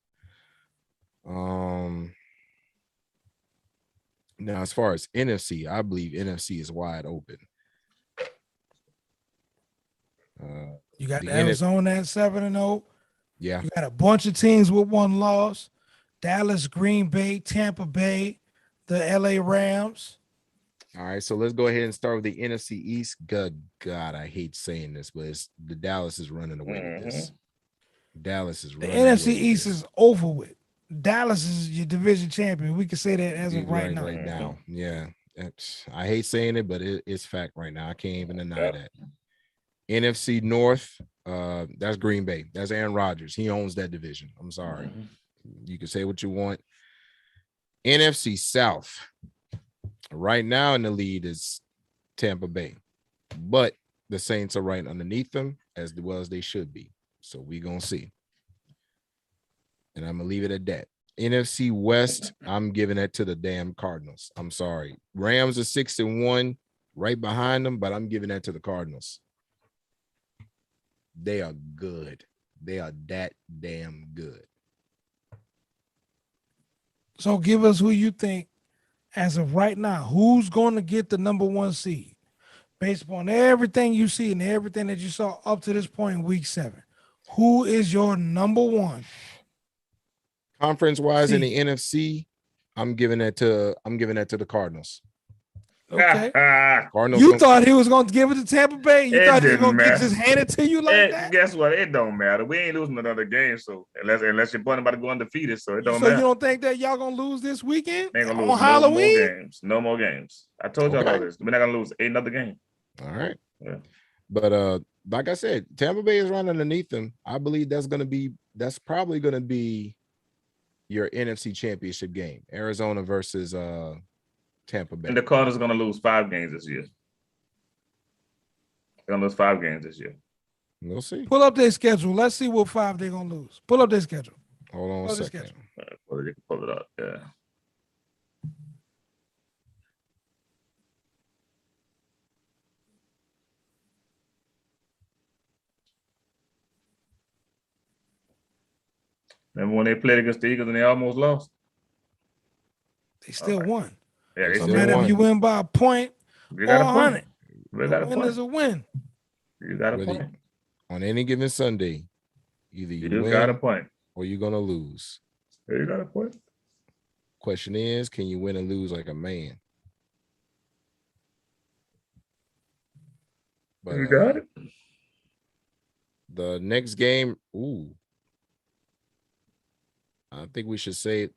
Now, as far as NFC, I believe NFC is wide open. You got Arizona at 7-0. Yeah. You got a bunch of teams with 1 loss. Dallas, Green Bay, Tampa Bay, the LA Rams. All right, so let's go ahead and start with the NFC East. God, I hate saying this, but the Dallas is running away with this. Dallas is running away. The NFC East is over with. Dallas is your division champion. We can say that as of right now. Right now, yeah. I hate saying it, but it's fact right now. I can't even deny that. NFC North, that's Green Bay. That's Aaron Rodgers. He owns that division. I'm sorry. You can say what you want. NFC South, right now in the lead is Tampa Bay, but the Saints are right underneath them as well as they should be. So we're going to see. And I'm going to leave it at that. NFC West, I'm giving that to the damn Cardinals. I'm sorry. Rams are 6-1 right behind them, but I'm giving that to the Cardinals. They are good. They are that damn good. So give us who you think, as of right now, who's going to get the number 1 seed based upon everything you see and everything that you saw up to this point in week 7. Who is your number 1? Conference-wise in the NFC, I'm giving that to the Cardinals. Okay. Cardinals. You thought he was going to give it to Tampa Bay? You thought he was going to just hand it to you like that? Guess what? It don't matter. We ain't losing another game, so unless your boy about to go undefeated, so it don't matter. So you don't think that y'all going to lose this weekend? Ain't gonna on lose Halloween? No more games. I told y'all all this. We're not gonna lose another game. All right. Yeah. But like I said, Tampa Bay is running underneath them. I believe that's probably gonna be your NFC Championship game. Arizona versus Tampa Bay. And the Cardinals are gonna lose 5 games this year. They're gonna lose 5 games this year. We'll see. Pull up their schedule. Let's see what 5 they're gonna lose. Pull up their schedule. Hold on a second. Well, you can pull it up. Yeah. Remember when they played against the Eagles and they almost lost? They still won. Yeah, they No still matter won. if you win by a point You or got a 100, point. You got a win is point. a win. You got a Whether- point. On any given Sunday, either you You got a win point. or you're gonna lose. You got a point. Question is, can you win and lose like a man? But You got it. the next game, I think we should say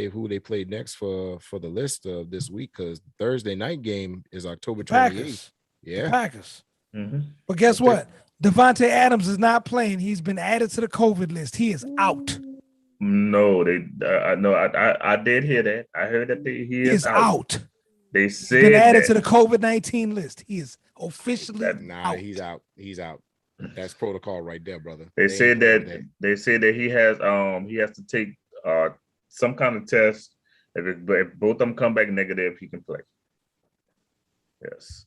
who they play next for the list of this week, because Thursday night game is October 28th. Packers. Yeah. Packers. Mm-hmm. But guess what? Devontae Adams is not playing. He's been added to the COVID list. He is out. No, I did hear that. I heard that he is out. They He's been said added that. to the COVID-19 list. He is officially out. He's out. He's out. That's protocol right there, brother. They said that he has to take some kind of test. If both of them come back negative, he can play. Yes.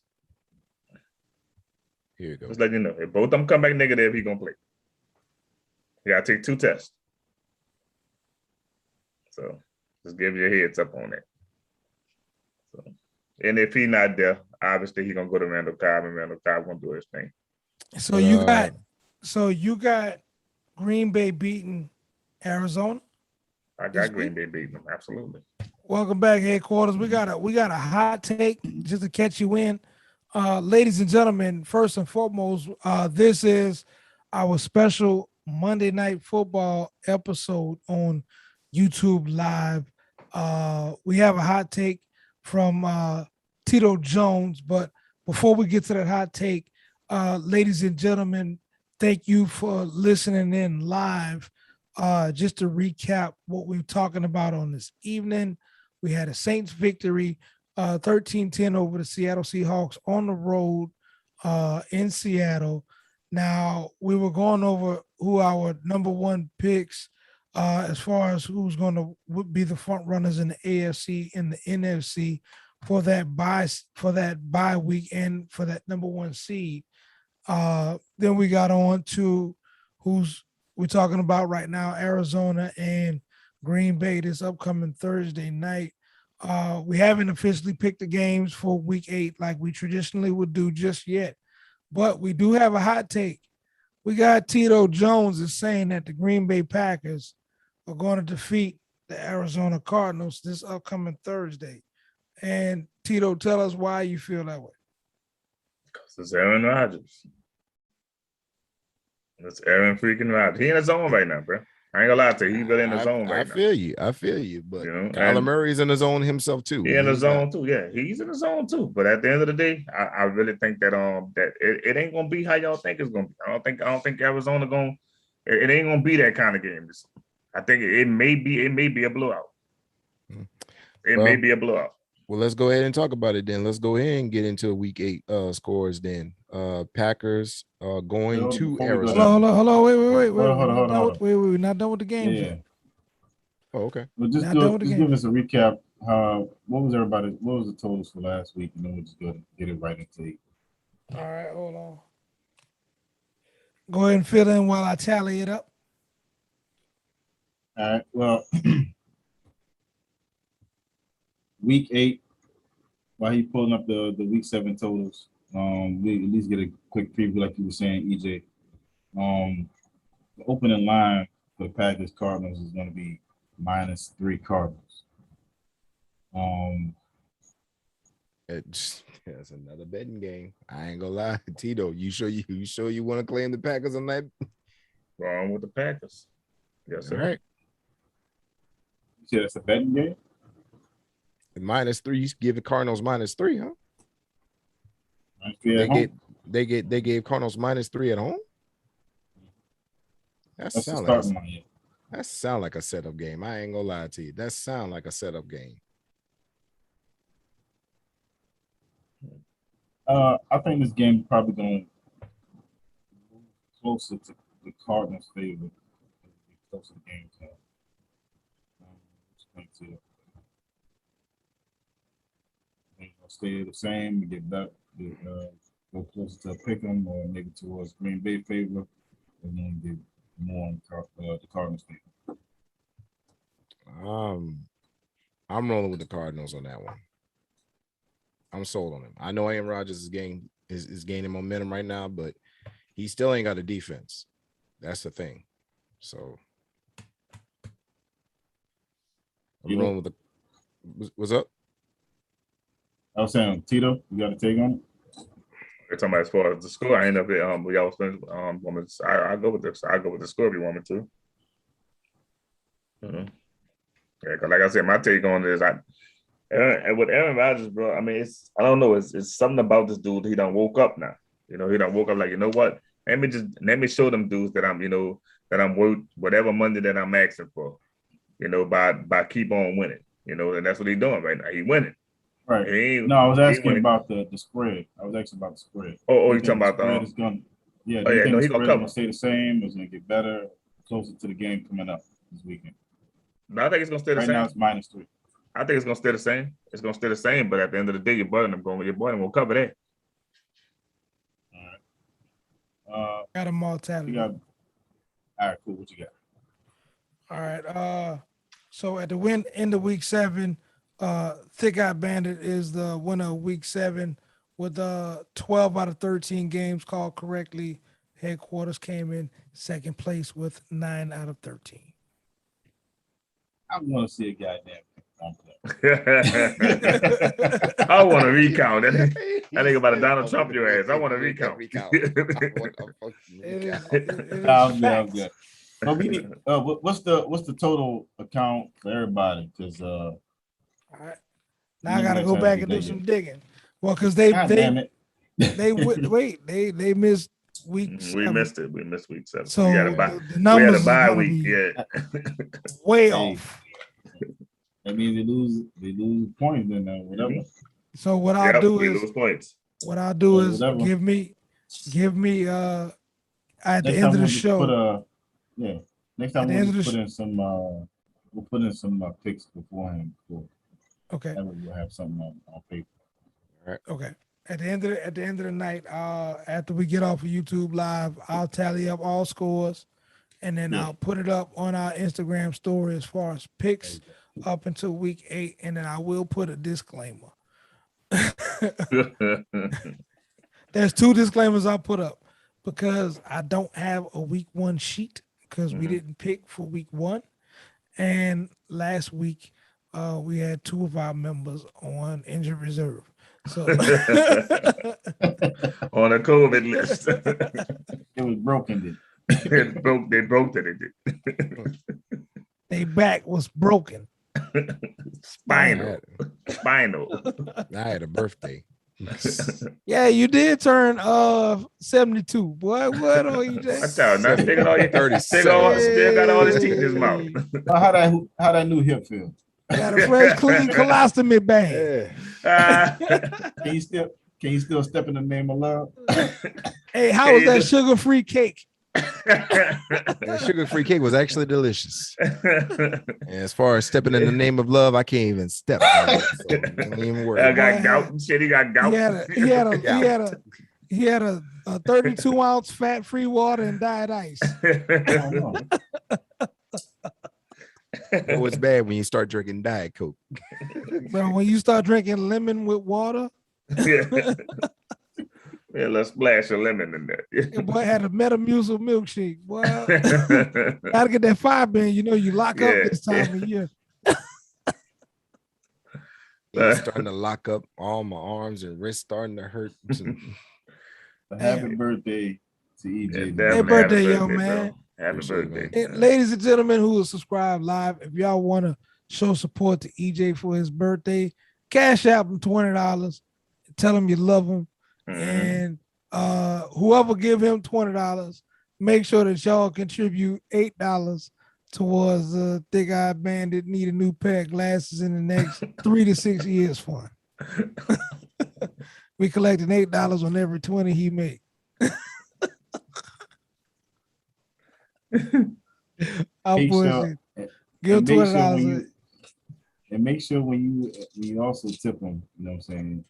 Here you go. Just let you know. If both of them come back negative, he gonna play. You gotta take 2 tests. So just give you a heads up on that. So, and if he's not there, obviously he's gonna go to Randall Cobb, and Randall Cobb gonna do his thing. So you got Green Bay beating Arizona. I got Green Bay beating them, absolutely. Welcome back, headquarters. We got a hot take just to catch you in. Ladies and gentlemen, first and foremost, this is our special Monday Night Football episode on YouTube Live. We have a hot take from Tito Jones, but before we get to that hot take, ladies and gentlemen, thank you for listening in live. Just to recap what we're talking about on this evening, we had a Saints victory, 13-10 over the Seattle Seahawks on the road in Seattle. Now, we were going over who our number one picks as far as who's going to be the front runners in the AFC and the NFC for that bye week and for that number one seed. Then we got on to who's we're talking about right now, Arizona and Green Bay this upcoming Thursday night. We haven't officially picked the games for week 8 like we traditionally would do just yet, but we do have a hot take. We got Tito Jones is saying that the Green Bay Packers are going to defeat the Arizona Cardinals this upcoming Thursday. And Tito, tell us why you feel that way. Because it's Aaron Rodgers. It's Aaron freaking Rodgers. He in his zone right now, bro. I ain't gonna lie to you. He really in the zone right now. I feel you. But you know, Kyler Murray's in the zone himself too. He in the zone too. Yeah, he's in the zone too. But at the end of the day, I really think that that it ain't gonna be how y'all think it's gonna be. I don't think Arizona gonna. It ain't gonna be that kind of game. I think it may be a blowout. It may be a blowout. Well, let's go ahead and talk about it then. Let's go ahead and get into week 8 scores then. Packers going to Arizona. Hold on, wait. Hold on. We're not done with the game. Yeah. Oh, okay. Well, just give us a recap. What was the totals for last week? And then we'll just go get it right into it. All right, hold on. Go ahead and fill in while I tally it up. All right. Well, week 8, while he's pulling up the week 7 totals, we at least get a quick preview, like you were saying, EJ. The opening line for the Packers Cardinals is going to be -3 Cardinals. It's another betting game. I ain't gonna lie, Tito. You sure you want to claim the Packers on that? Wrong with the Packers. Yes, sir. All right. You said it's a betting game? -3. You give the Cardinals -3, huh? They gave Cardinals -3 at home. That sound like a setup game. I ain't gonna lie to you. That sound like a setup game. I think this game is probably going to closer to the Cardinals' favor. Closer to game time. Stay the same, get back, go closer to a pick 'em or maybe towards Green Bay favor, and then get more on the Cardinals favor. I'm rolling with the Cardinals on that one. I'm sold on him. I know Aaron Rodgers is gaining momentum right now, but he still ain't got a defense. That's the thing. So I'm rolling with the. What's up? I was saying, Tito, you got a take on it? You're talking about as far as the score. I ain't up there. We all spend. I go with this. I go with the score if you want me to. Mm-hmm. Yeah, because like I said, my take on it is and with Aaron Rodgers, bro. I mean, I don't know. It's something about this dude. He done woke up now. He done woke up like, you know what? Let me show them dudes that I'm worth whatever money that I'm asking for. By keep on winning. And that's what he's doing right now. He winning. Right. No, I was asking about the spread. I was asking about the spread. Oh, you talking about the spread is going? Yeah. Oh, yeah. No, he's gonna stay the same. It's gonna get better closer to the game coming up this weekend. No, I think it's gonna stay the same. Right now it's -3. I think it's gonna stay the same. It's gonna stay the same, but at the end of the day, your boy will cover that. All right. Got a mortality. All right, cool. What you got? All right. So at the end of week 7, Thick Eye Bandit is the winner of week 7 with 12 out of 13 games called correctly. Headquarters came in second place with 9 out of 13. I want to see a goddamn I want to recount. That nigga about to Donald Trump your ass. I want to recount. I'm good. But we need, what's the total account for everybody? Because all right. Now I gotta go back and do some digging. Well, because they missed week 7. We missed it. We missed week 7. So we had the numbers a bye week. Yeah. Way off. That means they lose points then whatever. So what I'll do is lose points. What I'll do is give me at the end of the show. Next time we'll put in some picks beforehand. Okay. That way we'll have something on paper. All right. Okay. At the end of the night, after we get off of YouTube Live, I'll tally up all scores, and then I'll put it up on our Instagram story as far as picks up until week 8, and then I will put a disclaimer. There's 2 disclaimers I'll put up because I don't have a week 1 sheet because we didn't pick for week 1, and last week we had 2 of our members on injured reserve. So on a COVID list. It was broken. They broke it. They back was broken. Spinal. I had a birthday. Yeah, you did turn 72. Boy, what are you just still got all his teeth in his mouth. How that new hip feel? Got a fresh, clean colostomy bag. Can you still step in the name of love? Hey, how was that sugar-free cake? That sugar-free cake was actually delicious. And as far as stepping in the name of love, I can't even step. So don't even worry. I got gout and shit. He got gout. He had a 32-ounce fat-free water and diet ice. Oh, it's bad when you start drinking Diet Coke. Bro, when you start drinking lemon with water. Yeah, let's splash a lemon in there. Boy had a Metamucil milkshake. Boy, gotta get that fiber in. You lock up this time of year. It's starting to lock up. All my arms and wrists starting to hurt. Happy birthday to EJ. Happy birthday, young man. Happy birthday. And ladies and gentlemen who will subscribe live, if y'all want to show support to EJ for his birthday, cash out him $20. Tell him you love him. And whoever give him $20, make sure that y'all contribute $8 towards the Thick Eye Bandit need a new pair of glasses in the next 3 to 6 years fund. We collecting $8 on every 20 he made. I'm Make sure, bullshit. and Give him make sure $20. when you and make sure when you also tip them, you know what I'm saying?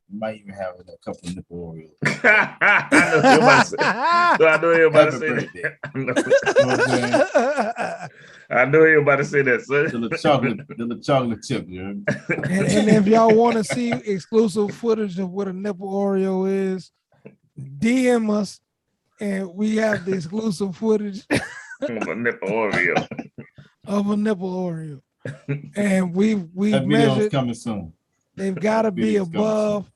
You might even have a couple of nipple Oreos. I know you about to say. So I know you about to Happy say birthday. that. You know what I'm saying? I know you about to say that, The son. little chocolate chip, you know? And if y'all want to see exclusive footage of what a nipple Oreo is, DM us, and we have the exclusive footage A nipple Oreo. of a nipple Oreo. And we've That video is measured. coming soon. They've got to be Video's coming above.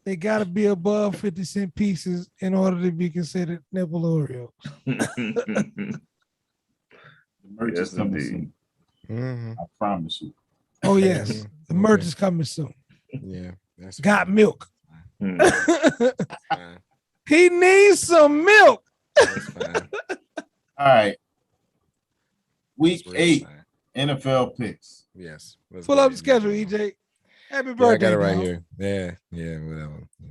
They got to be above 50-cent pieces in order to be considered nipple Oreo. The merch Yes, is coming indeed. soon. I promise you. Oh yes, the merch is coming soon. Yeah, that's Got fine. milk. Hmm. Fine. He needs some milk. That's fine. All right. Week That's real 8 fine. NFL picks. Yes. Let's Pull go up ahead the and schedule, move on. EJ. Happy Yeah, I birthday, got it right dog. here. Yeah, whatever. Hey,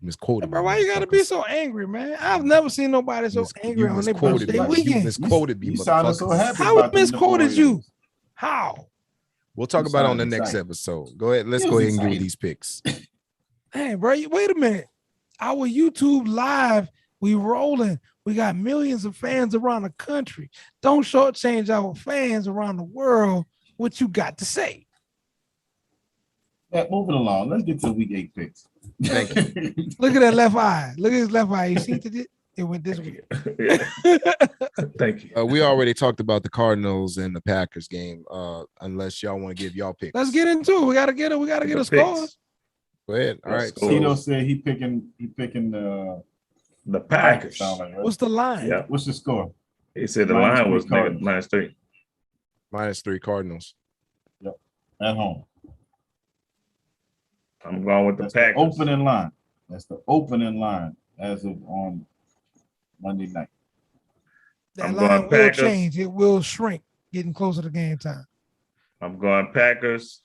Misquoted. bro, me, why you gotta be motherfuckers. so angry, man? I've never seen nobody so angry on their misquoted birthday me. weekend. You misquoted me, You sounded so motherfuckers. happy How we about the nipple misquoted you? Oreos. How? We'll talk You about it on the sounded next excited. episode. Go ahead. Let's You go was ahead and do excited. these picks. Hey, bro, wait a minute. Our YouTube live, we rolling. We got millions of fans around the country. Don't shortchange our fans around the world. What you got to say? Yeah, moving along. Let's get to the week 8 picks. Thank you. Look at that left eye. Look at his left eye. You see it? It went this way. Yeah. Thank you. We already talked about the Cardinals and the Packers game. Unless y'all want to give y'all picks. Let's get into it. We gotta get it. We gotta get The a score. picks. Go ahead. All Let's right. go. Tito said he picking The Packers. Packers. Sound like, right? What's the line? Yeah. What's the score? He said the -3 line was Cardinals. -3. -3 Cardinals. At home. I'm going with the That's Packers. the opening line. That's the opening line as of on Monday night. That I'm line going will Packers. change. It will shrink getting closer to game time. I'm going Packers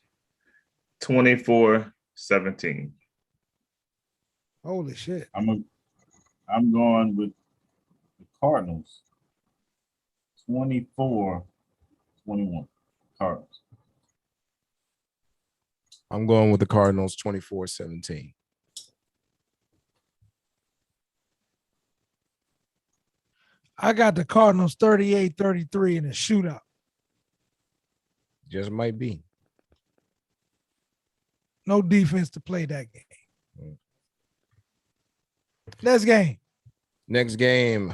24-17. Holy shit. I'm going with the Cardinals 24-21. Cardinals. I'm going with the Cardinals 24-17. I got the Cardinals 38-33 in a shootout. Just might be. No defense to play that game. Next game. Next game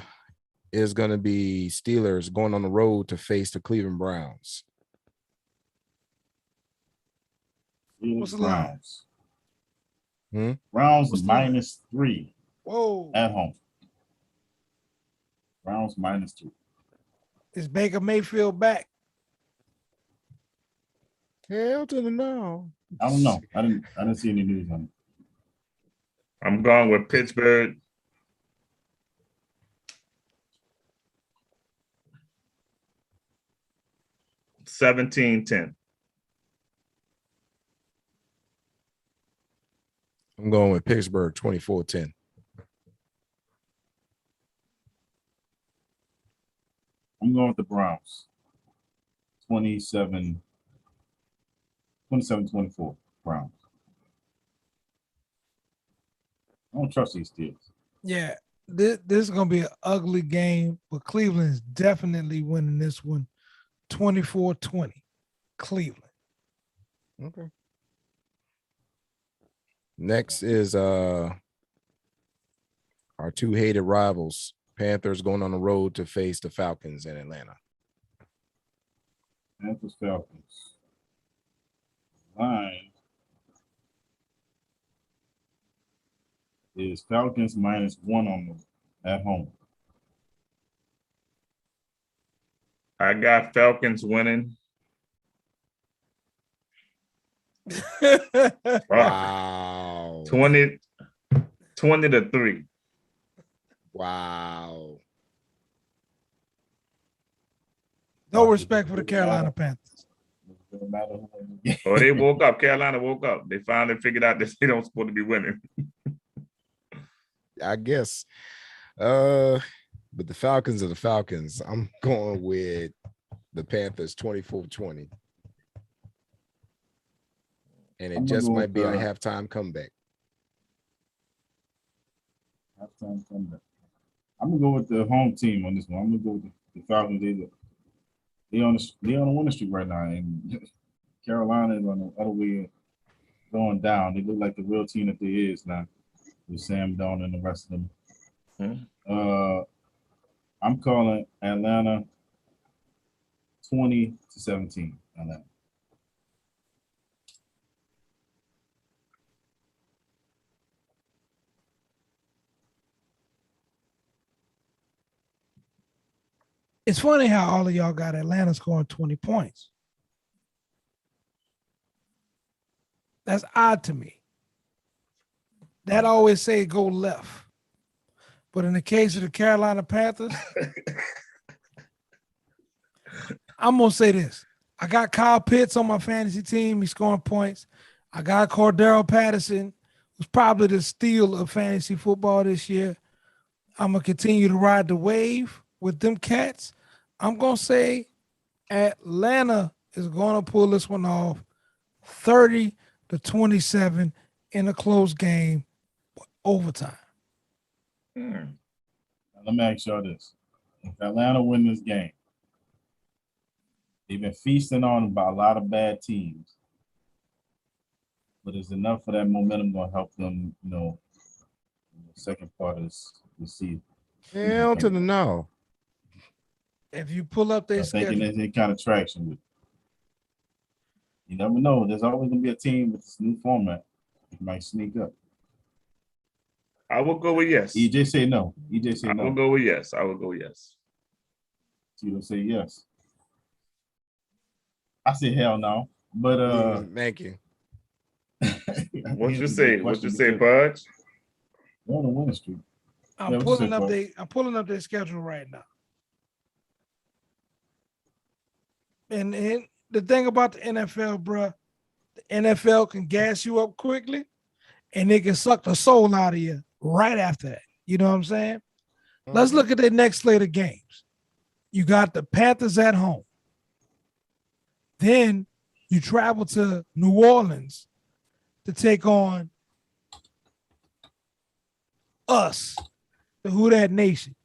is going to be Steelers going on the road to face the Cleveland Browns. What's the line? Browns What's the line? -3 Whoa. at home. Browns -3. Is Baker Mayfield back? Hell to the no. I don't know. I didn't see any news on it. I'm going with Pittsburgh 17-10. I'm going with Pittsburgh 24-10. I'm going with the Browns 27-24 Browns. I don't trust these Steelers. Yeah. This is going to be an ugly game, but Cleveland is definitely winning this one 24-20. Cleveland. Okay. Next is our two hated rivals. Panthers going on the road to face the Falcons in Atlanta. Panthers Falcons. Line is Falcons -1 on them at home. I got Falcons winning. Wow. 20-3. Wow. No respect for the Carolina Panthers. Doesn't matter who wins the game. Oh, they woke up. Carolina woke up. They finally figured out that they don't supposed to be winning. I guess. But the Falcons are the Falcons. I'm going with the Panthers 24-20. And it I'm gonna just go might with, be a halftime comeback. halftime comeback. I'm gonna go with the home team on this one. I'm gonna go with the Falcons. They on a winning streak right now, and Carolina is on the other way going down. They look like the real team that they is now with Sam Darnold and the rest of them. I'm calling Atlanta 20-17. Atlanta. It's funny how all of y'all got Atlanta scoring 20 points. That's odd to me. That always say go left. But in the case of the Carolina Panthers, I'm going to say this. I got Kyle Pitts on my fantasy team. He's scoring points. I got Cordero Patterson, who's probably the steal of fantasy football this year. I'm going to continue to ride the wave with them cats. I'm going to say Atlanta is going to pull this one off 30-27 in a close game, overtime. Now, let me ask y'all this. If Atlanta win this game, they've been feasting on by a lot of bad teams. But is enough for that momentum going to help them, in the second part of this season? Hell to the no. If you pull up their schedule. Thinking there's any kind of traction with it. You never know. There's always going to be a team with this new format that might sneak up. I will go with yes. EJ say no. EJ say no. I will go with yes. I will go yes. Tito say yes. I say hell no. But thank you. What you say? What you say, Budge? They're on a winning streak. I'm pulling up their schedule right now. And the thing about the NFL, bro, the NFL can gas you up quickly and they can suck the soul out of you right after that. You know what I'm saying? Mm-hmm. Let's look at the next slate of games. You got the Panthers at home. Then you travel to New Orleans to take on us, the Who Dat Nation,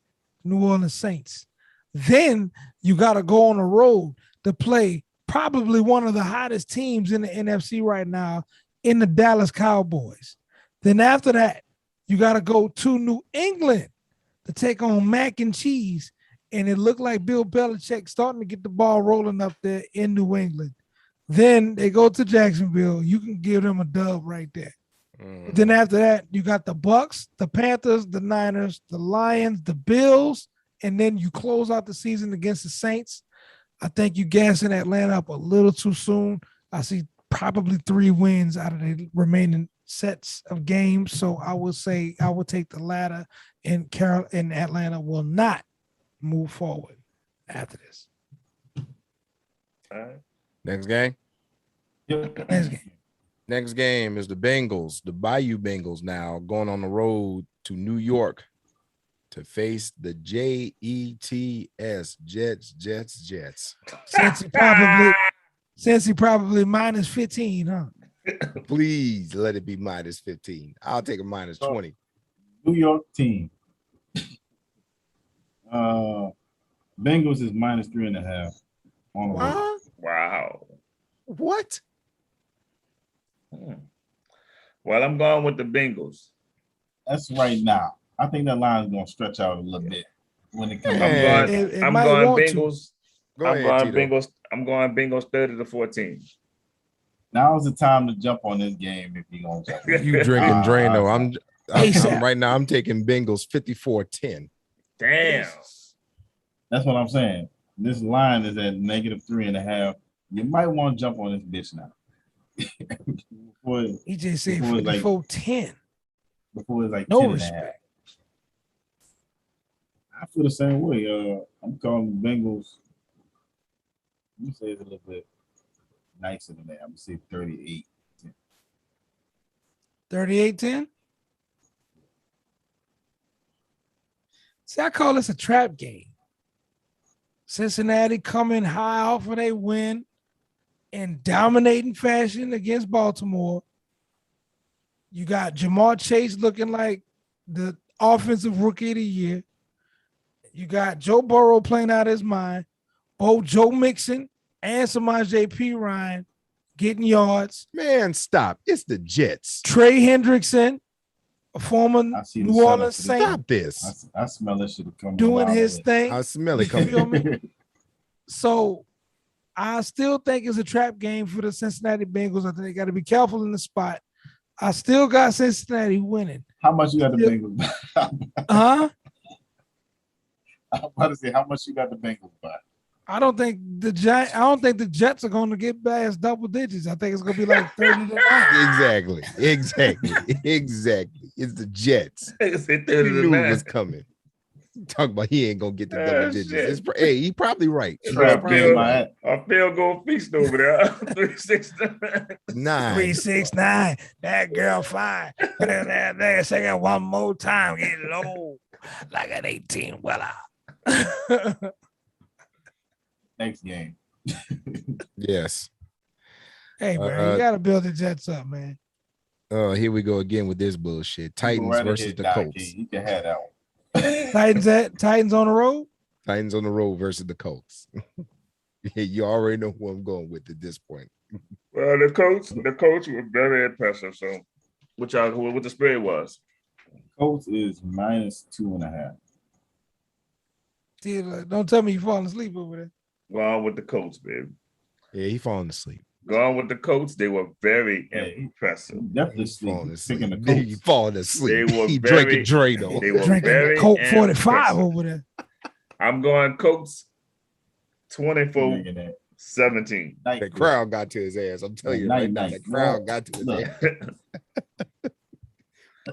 New Orleans Saints. Then you got to go on the road to play probably one of the hottest teams in the NFC right now in the Dallas Cowboys. Then after that, you got to go to New England to take on Mac and Cheese. And it looked like Bill Belichick starting to get the ball rolling up there in New England. Then they go to Jacksonville. You can give them a dub right there. But then after that, you got the Bucks, the Panthers, the Niners, the Lions, the Bills, and then you close out the season against the Saints. I think you gassing Atlanta up a little too soon. I see probably 3 wins out of the remaining sets of games. So I would say I would take the latter, and Atlanta will not move forward after this. All right. Next game. Next game. Next game is the Bengals, the Bayou Bengals now going on the road to New York to face the Jets. Since he probably minus 15, huh? Please let it be minus 15. I'll take a minus 20. New York team. Bengals is minus 3.5. What? Wow. What? Well, I'm going with the Bengals. That's right now. I think that line is going to stretch out a little bit when it comes. I'm going Bengals. Bengals. I'm going Bengals 30-14. Now's the time to jump on this game if you're going to jump. You drinking Drano. I'm right now. I'm taking Bengals 54-10. Damn. That's what I'm saying. This line is at negative 3.5. You might want to jump on this bitch now. He just said 54-10. Before it's like no 10.5. respect. I feel the same way. I'm calling the Bengals. Let me say it's a little bit nicer than that. I'm gonna say 38. 38-10? See, I call this a trap game. Cincinnati coming high off of a win in dominating fashion against Baltimore. You got Jamar Chase looking like the offensive rookie of the year. You got Joe Burrow playing out his mind. Both Joe Mixon and Samaje Perine getting yards. Man, stop. It's the Jets. Trey Hendrickson, a former New Orleans Saint, Stop this. I smell that shit coming. doing his thing. I smell it You feel coming. me? So I still think it's a trap game for the Cincinnati Bengals. I think they got to be careful in the spot. I still got Cincinnati winning. How much you got the Bengals? Huh? I'm about to say how much you got the Bengals by. I don't think the Jets are going to get past double digits. I think it's going to be like 30 to 9. Exactly. It's the Jets. Niggas hit You 30 to knew it 9. was coming. Talk about he ain't gonna get the double digits. Shit. Hey, he probably right. He's Trap probably game, right. man. A field goal feast over there. 369. 9. 369. That girl fine. Put in there. Say it one more time. Get low like an 18 weller. Next game. Yes. Hey, man, you got to build the Jets up, man. Here we go again with this bullshit. Titans Go right versus ahead, the Doc Colts. King. You can have that one. Titans on the road? Titans on the road versus the Colts. You already know who I'm going with at this point. Well, the coach was very impressive. So, what the spread was? Colts is -2.5. Dude, don't tell me you falling asleep over there. Go on with the Colts, baby. Yeah, he falling asleep. Go on with the Colts. They were very impressive. Definitely He's falling picking the asleep. He Colts. falling asleep. They were He very- drinking Drano. They were Drinking very Coke 45 impressive. over there. I'm going Colts 24-17. Night The crowd got to his ass. I'm telling you right now, the crowd got to his Look. ass.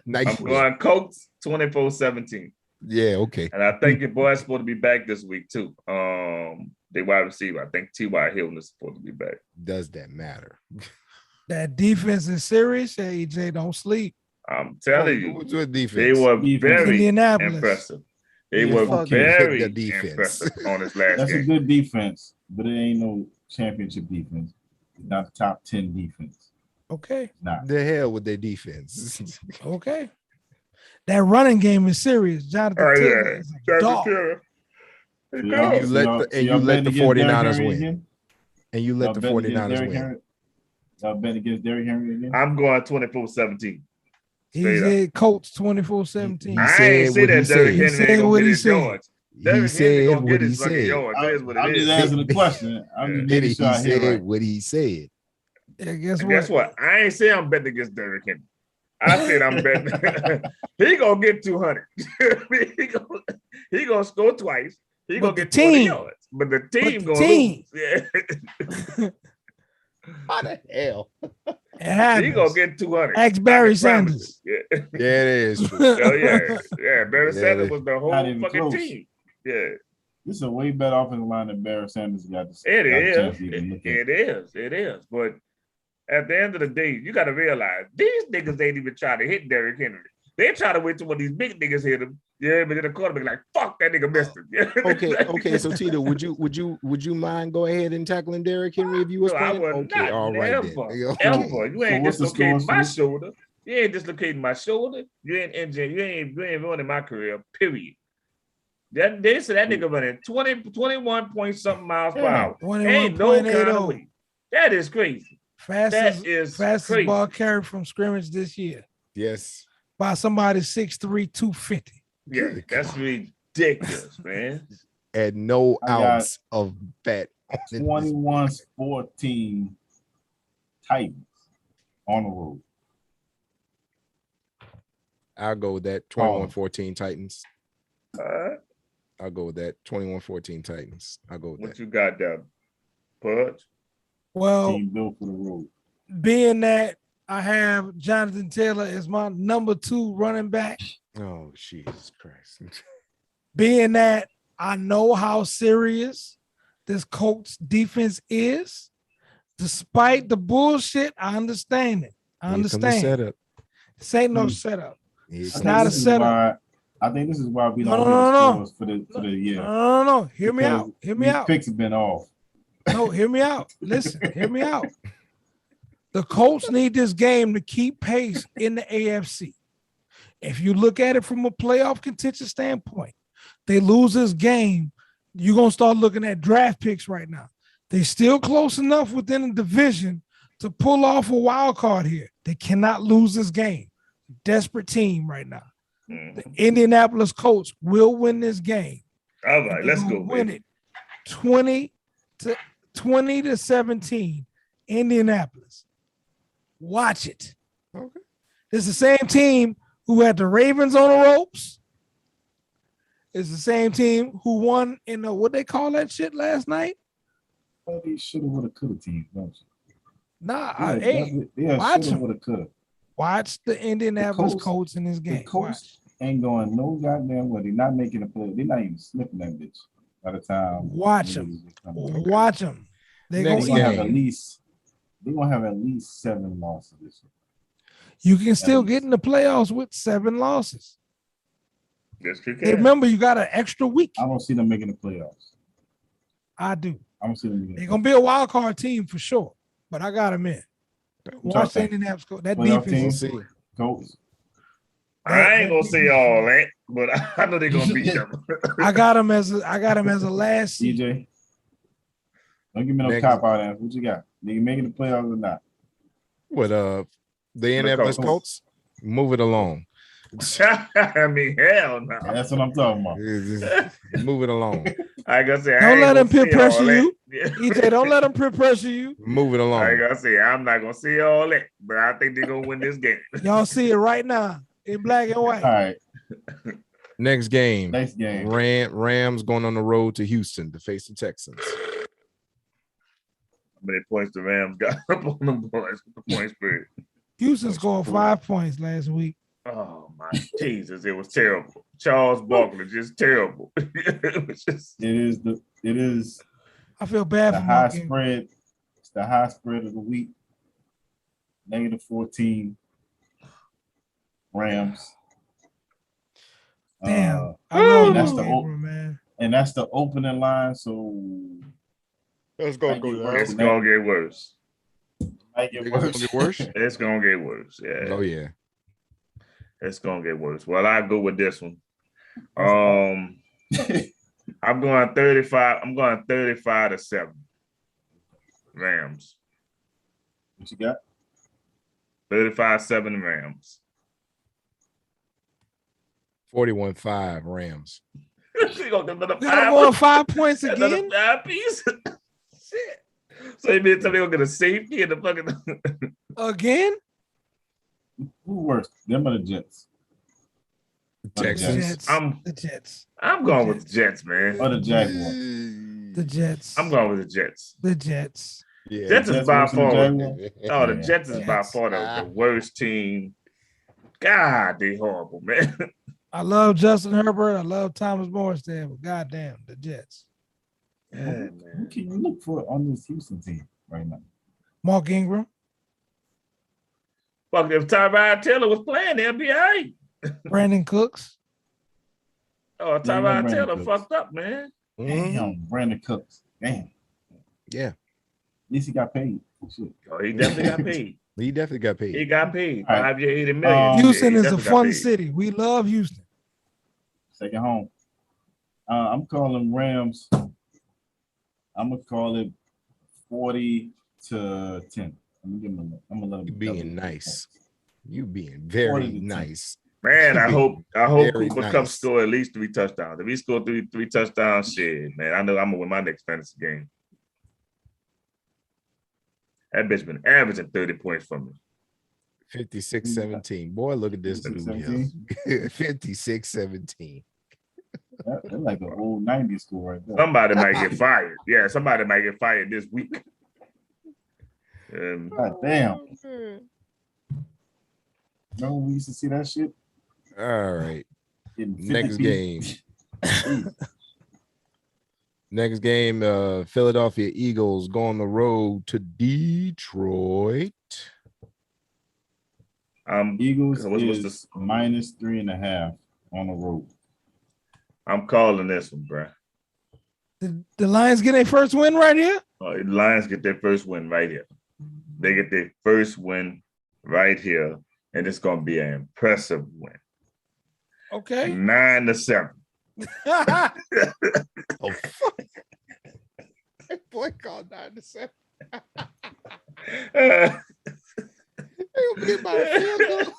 Night I'm shift. going Colts 24-17. Yeah, okay. And I think your boy's supposed to be back this week too. They wide receiver. I think T.Y. Hilton is supposed to be back. Does that matter? That defense is serious. AJ, don't sleep. I'm telling you, What's with defense? they were Defense. very Indianapolis. impressive. They Yeah, were fuck you. very The defense. impressive on this last That's a game. good defense, but it ain't no championship defense. It's not the top 10 defense. Okay. It's not. The hell with their defense. Okay. That running game is serious. Jonathan Oh Taylor yeah, is a Jonathan dog. Taylor. He So goes. y'all- You so let y'all- the- so and y'all you let betting the against Derrick 49ers Henry win. again? And you let Y'all the betting against 49ers Derrick win. Henry? Y'all betting against Derrick Henry again? I'm going 24-17. He Straight up. said Colts 24-17. He I said ain't say what he that Derrick said. Henry said ain't gonna what get he his said. yards. He Derrick Henry said gonna what get he his fucking said. yards. That is what I'm it just is. asking the question. I'm Yeah. just And making he sure I hear said right. what he said. Yeah, guess And what? guess what? I ain't say I'm betting against Derrick Henry. I said I'm betting. He gonna get 200. he gonna score twice. He But gonna the get 20 team- yards. But the team the gonna team- lose. Yeah. How the hell? It He happens. gonna get 200. Ask Barry I can promise Sanders. you. Yeah. Yeah, it is true. Oh yeah. Yeah. Barry Yeah, Sanders they- was the Not whole even fucking close. team. Yeah. This is a way better offensive line than Barry Sanders got to It got a is. chance to even look at. It is. It is. But at the end of the day, you got to realize these niggas ain't even trying to hit Derrick Henry. They try to wait till one of these big niggas hit him. Yeah, but then the quarterback like, fuck that nigga missed him. Yeah. Okay. So Tito, would you mind go ahead and tackling Derrick Henry if you was No, I playing? would Okay, not. all right Never. then. Okay. Ever. You So ain't what's the dislocating score, my Snoop? shoulder. You ain't dislocating my shoulder. You ain't injuring. You ain't ruining my career. Period. They said that nigga running 21 point something miles per hour. Ain't no kind of 21.80. way. That is crazy. Fastest, That is fastest crazy. ball carried from scrimmage this year Yes. by somebody 6'3", 250. Yeah, Good that's God. ridiculous, man. And no I got ounce of fat on it. 21-14 Titans on the road. I'll go with that. 21-14 Titans. All right. I'll go with that. 21-14 Titans. I'll go with What that. you got down? Pudge? Well, Team built for the road. being that I have Jonathan Taylor as my number 2 running back, Oh, Jesus Christ. being that I know how serious this Colts defense is, despite the bullshit, I understand it. I Here come the understand. setup. This ain't no Hmm. setup. Here It's comes not a This is setup. why I think this is why we No, don't no, hear the no. scores for the year. No. Hear me Because out. Hear me these out. picks have been off. No, hear me out. Listen, hear me out. The Colts need this game to keep pace in the AFC. If you look at it from a playoff contention standpoint, they lose this game, you're going to start looking at draft picks right now. They're still close enough within the division to pull off a wild card here. They cannot lose this game. Desperate team right now. The Indianapolis Colts will win this game. All right, let's go. Win Baby. it 20 to 17. Indianapolis. Watch it. Okay. It's the same team who had the Ravens on the ropes. It's the same team who won in the what they call that shit last night. Well, these shoulda, woulda, coulda teams, don't you? Nah, Yeah, watch shoulda, them. woulda, coulda. Watch the Indianapolis Colts- Colts in this The game. Colts ain't going no goddamn way. They're not making a play. They're not even sniffing that bitch by the time. Watch them. Watch them. They're Next gonna They're eat. gonna have game. at least. They're gonna have at least 7 losses this year. You can still least. get in the playoffs with 7 losses. Yes, you Hey, can. remember, you got an extra week. I don't see them making the playoffs. I do. I don't see them making. They're gonna be a wild card team for sure. But I got them in. Watch the think? Indianapolis Colts. That Playoff defense. team? We'll see. Colts. I ain't gonna say all that, but I know they're gonna beat them. I got him as a last seed. DJ. Don't give me no Next. cop out answer. What you got? They making the playoffs or not? What the Indianapolis Colts. Colts? Move it along. I mean, hell no. That's what I'm talking about. Just move it along. I gotta say, I Don't ain't let gonna him peer say all pressure that. you. Yeah. EJ, don't let him peer pressure you. Move it I along. gotta say, I'm not gonna say all that, but I think they're gonna win this game. Y'all see it right now in black and white. All right. Next game. Next game. Rams going on the road to Houston to face the Texans. How many points the Rams got up on them boys with the point spread? Houston scored 5 points last week. Oh my Jesus, it was terrible. Charles Barkley, just terrible. It was just It is I feel bad the for high Mark Ingram. spread. It's the high spread of the week. -14. Rams. Damn. I and love that's Mark the Ingram, man. and that's the opening line. So Let's go down. it's gonna get worse. might get It's gonna worse. get worse? It's gonna get worse. Yeah. Oh yeah. It's gonna get worse. Well, I go with this one. I'm going 35. I'm going 35-7. Rams. What you got? 35-7 Rams. 41-5 Rams. She gonna get another Got him on 5 points another again. 5 piece. Shit. So you mean somebody gonna get a safety in the fucking Again? Who worse? Them or the Jets? Texans. Jets. The Jets. I'm going with the Jets, man. Or the Jaguars? The Jets. I'm going with the Jets. The Jets. Yeah. Jets is Jets by worse than the far. Jaguars? Oh, the Yeah. Jets is by far the worst team. God, they horrible, man. I love Justin Herbert. I love Thomas Morstead, but goddamn, the Jets. Yeah, Who man. can you look for on this Houston team right now? Mark Ingram, Fuck, if Tyrod Taylor was playing, they'll be all right. Brandon Cooks. Oh, Yeah, Tyrod Brandon Taylor Cooks. fucked up, man. Mhm. Damn, Brandon Cooks. Damn. Yeah. At least he got paid. Shit. Oh, he definitely got paid. He definitely got He paid. got paid. All right. 5 year, 80 million. Houston Yeah, he is a definitely got fun paid. city. We love Houston. Second home. I'm calling Rams. I'm gonna call it 40-10. I'm gonna give them. I'm gonna let them. You being double. nice. You being very 40-10. nice. Man, I hope Very Cooper nice. Kupp score at least 3 touchdowns. If he scored three touchdowns, shit, man, I know I'm gonna win my next fantasy game. That bitch been averaging 30 points for me. 56-17. Boy, look at this dude. 56-17? 56-17. That's like an old 90s score right there. Somebody might get fired. Yeah, somebody might get fired this week. God damn. No, we used to see that shit. All right. Getting 50 Next piece. game. Next game, Philadelphia Eagles go on the road to Detroit. Eagles what's is this? -3.5 on the road. I'm calling this one, bro. The Lions get their first win right here? The Lions get their first win right here. They get their first win right here, and it's going to be an impressive win. Okay. 9-7. Oh, fuck. That boy called 9-7. He'll be by the field goal.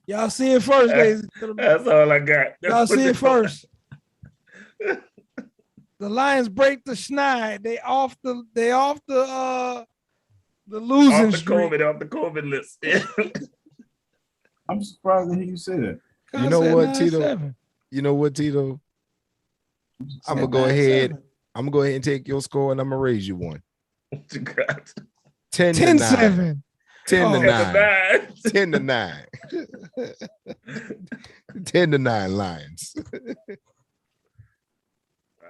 Y'all see it first, ladies and gentlemen. That's all I got. Y'all see it first. The Lions break the schneid. They off the losing streak. Off the COVID list. I'm surprised to hear you say that. You know what, Tito? 9-7. You know what, Tito? I'm gonna go ahead. I'm gonna go ahead and take your score, and I'm gonna raise you one. 10-9. 10-9. 10-9. 10-9 Lions.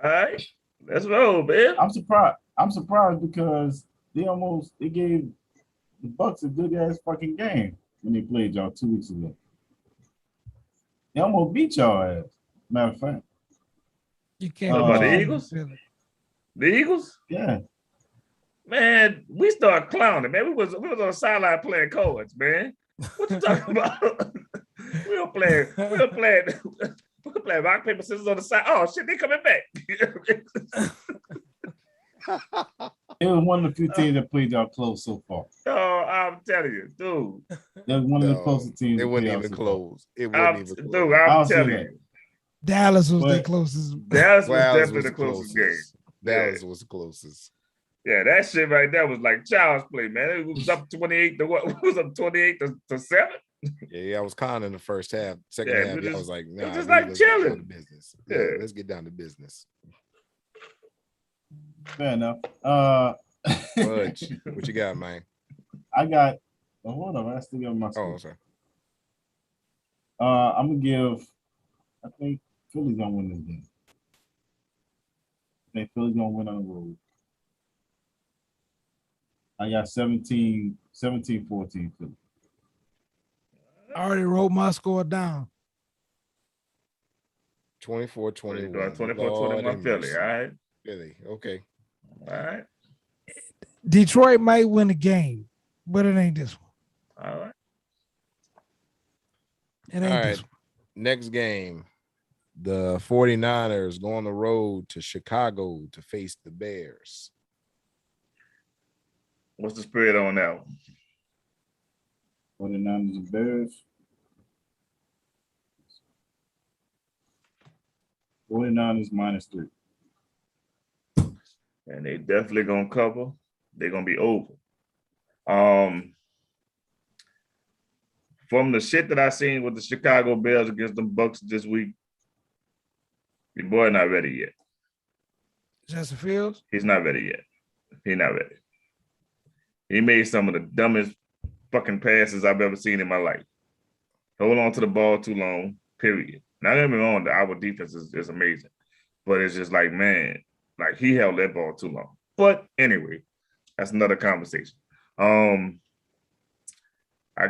All right, let's roll, man. I'm surprised because they gave the Bucks a good ass fucking game when they played y'all 2 weeks ago. They almost beat y'all ass. Matter of fact. You can't About the Eagles? The Eagles? Yeah. Man, we started clowning, man. We was on the sideline playing cards, man. What you talking about? we were playing rock, paper, scissors on the side. Oh shit, they coming back. It was one of the few teams that played y'all close so far. Oh, I'm telling you, dude. That was one of the closest teams. It wasn't even close. It wasn't even close. Dude, I'm telling you. Dallas was the closest. Dallas was definitely the closest game. Dallas was the closest. Yeah, that shit right there was like child's play, man. It was up 28 to what? It was up 28 to 7. Yeah, I was kind in the first half. Second half, I was like, nah, just like chilling. Business. Yeah, let's get down to business. Fair enough. Fudge, what you got, man? I got. Hold on, I still got my score. Oh, sorry. I'm gonna give. I think Philly's gonna win this game. I think Philly's gonna win on the road. I got 17-14 Philly. I already wrote my score down. 24-21. 24-21 Philly, all right? Philly, okay. All right. Detroit might win the game, but it ain't this one. All right. It ain't this one. Next game, the 49ers go on the road to Chicago to face the Bears. What's the spread on that one? 49ers and Bears. 49ers -3. And they definitely gonna cover. They're gonna be over. From the shit that I seen with the Chicago Bears against them Bucks this week, your boy not ready yet. Justin Fields? He's not ready yet. He's not ready. He made some of the dumbest fucking passes I've ever seen in my life. Hold on to the ball too long, period. Now, don't get me wrong, our defense is amazing. But it's just like, man, like he held that ball too long. But anyway, that's another conversation. I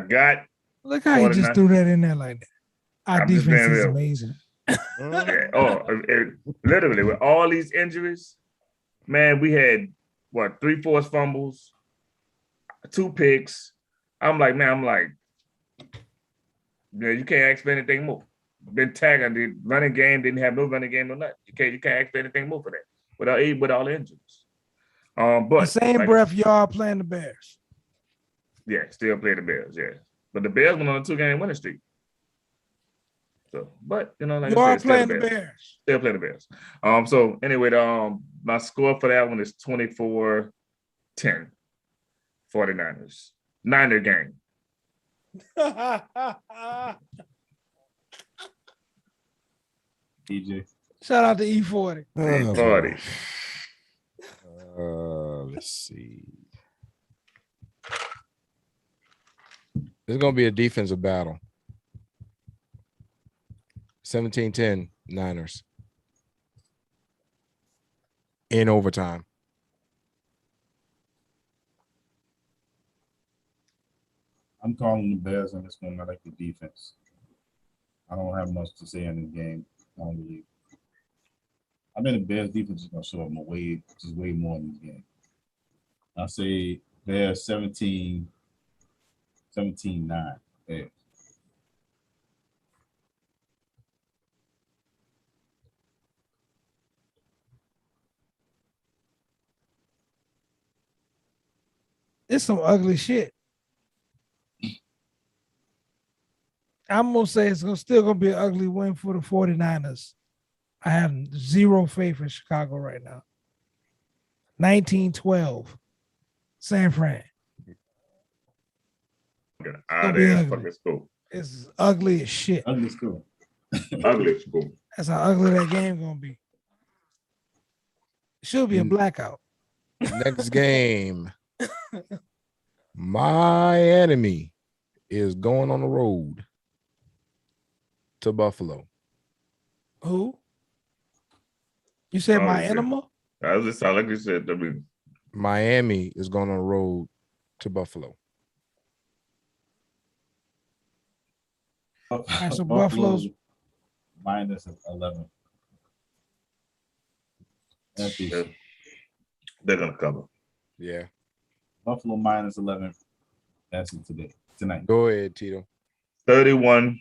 got. Look how he just threw that in there like that. Our defense is amazing. Literally, with all these injuries, man, we had, 3 forced fumbles, 2 picks. I'm like, you can't ask for anything more. Been tagging the running game, didn't have no running game or nothing. You can't ask for anything more for that with all the injuries. But the same breath, y'all playing the Bears. Yeah, still play the Bears, yeah. But the Bears went on a 2-game winning streak. So, but like you are playing the Bears. Still play the Bears. So anyway, my score for that one is 24-10. 49ers. Niner game. DJ. Shout out to E40. E40. Let's see. This is going to be a defensive battle. 17-10 Niners. In overtime. I'm calling the Bears on this one. I like the defense. I don't have much to say in this game. I don't believe. I think the Bears defense is gonna show up way more in this game. I say Bears 17-9. Bears. It's some ugly shit. I'm gonna say it's still gonna be an ugly win for the 49ers. I have zero faith in Chicago right now. 19-12. San Fran. Fucking school. It's ugly as shit. Ugly school. Ugly school. That's how ugly that game gonna be. It should be a blackout. Next game. My enemy is going on the road to Buffalo. Who? You said my animal? That just sound like you said to me. Miami is going on the road to Buffalo. All right, so Buffalo's minus 11. They're gonna cover. Yeah. Buffalo minus 11. That's it tonight. Go ahead, Tito. 31-20.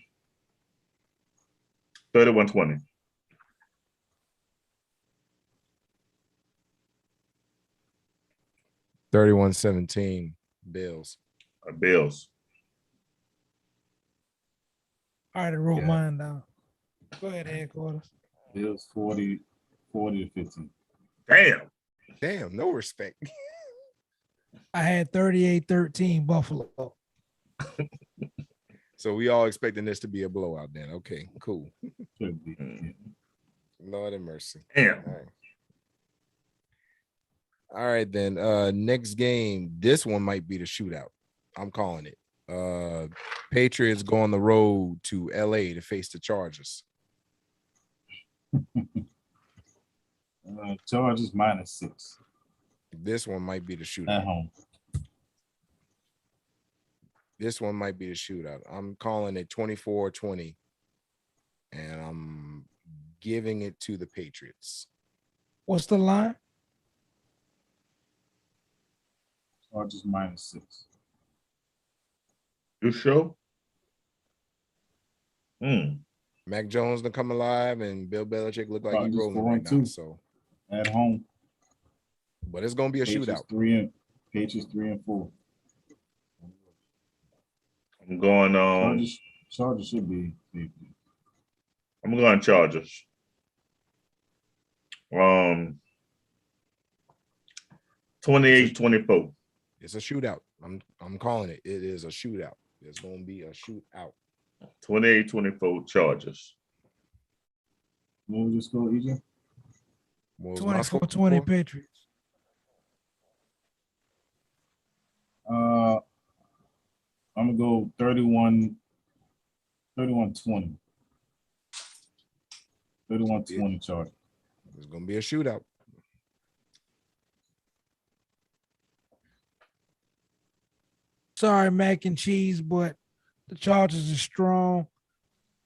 31-17 Bills. Bills. I already wrote mine down. Go ahead, headquarters. Bills 40-15. Damn, no respect. I had 38-13 Buffalo. So we all expecting this to be a blowout then. Okay, cool. Should be. Lord have mercy. Damn. All right, then. Next game. This one might be the shootout. I'm calling it. Patriots go on the road to LA to face the Chargers. Chargers minus 6. This one might be the shootout. At home. This one might be the shootout. I'm calling it 24-20. And I'm giving it to the Patriots. What's the line? Chargers minus 6. You sure? Mac Jones to come alive and Bill Belichick look like he's rolling right now. So at home. But it's gonna be a shootout. Patriots 3-4. I'm going on. Chargers should be. I'm going Chargers. 28-24. It's a shootout. I'm calling it. It is a shootout. It's gonna be a shootout. 28-24 Chargers. What was your score, EJ? 24-20 Patriots. I'm gonna go 31-20. 31-20 Chargers. It's gonna be a shootout. Sorry, mac and cheese, but the Chargers are strong.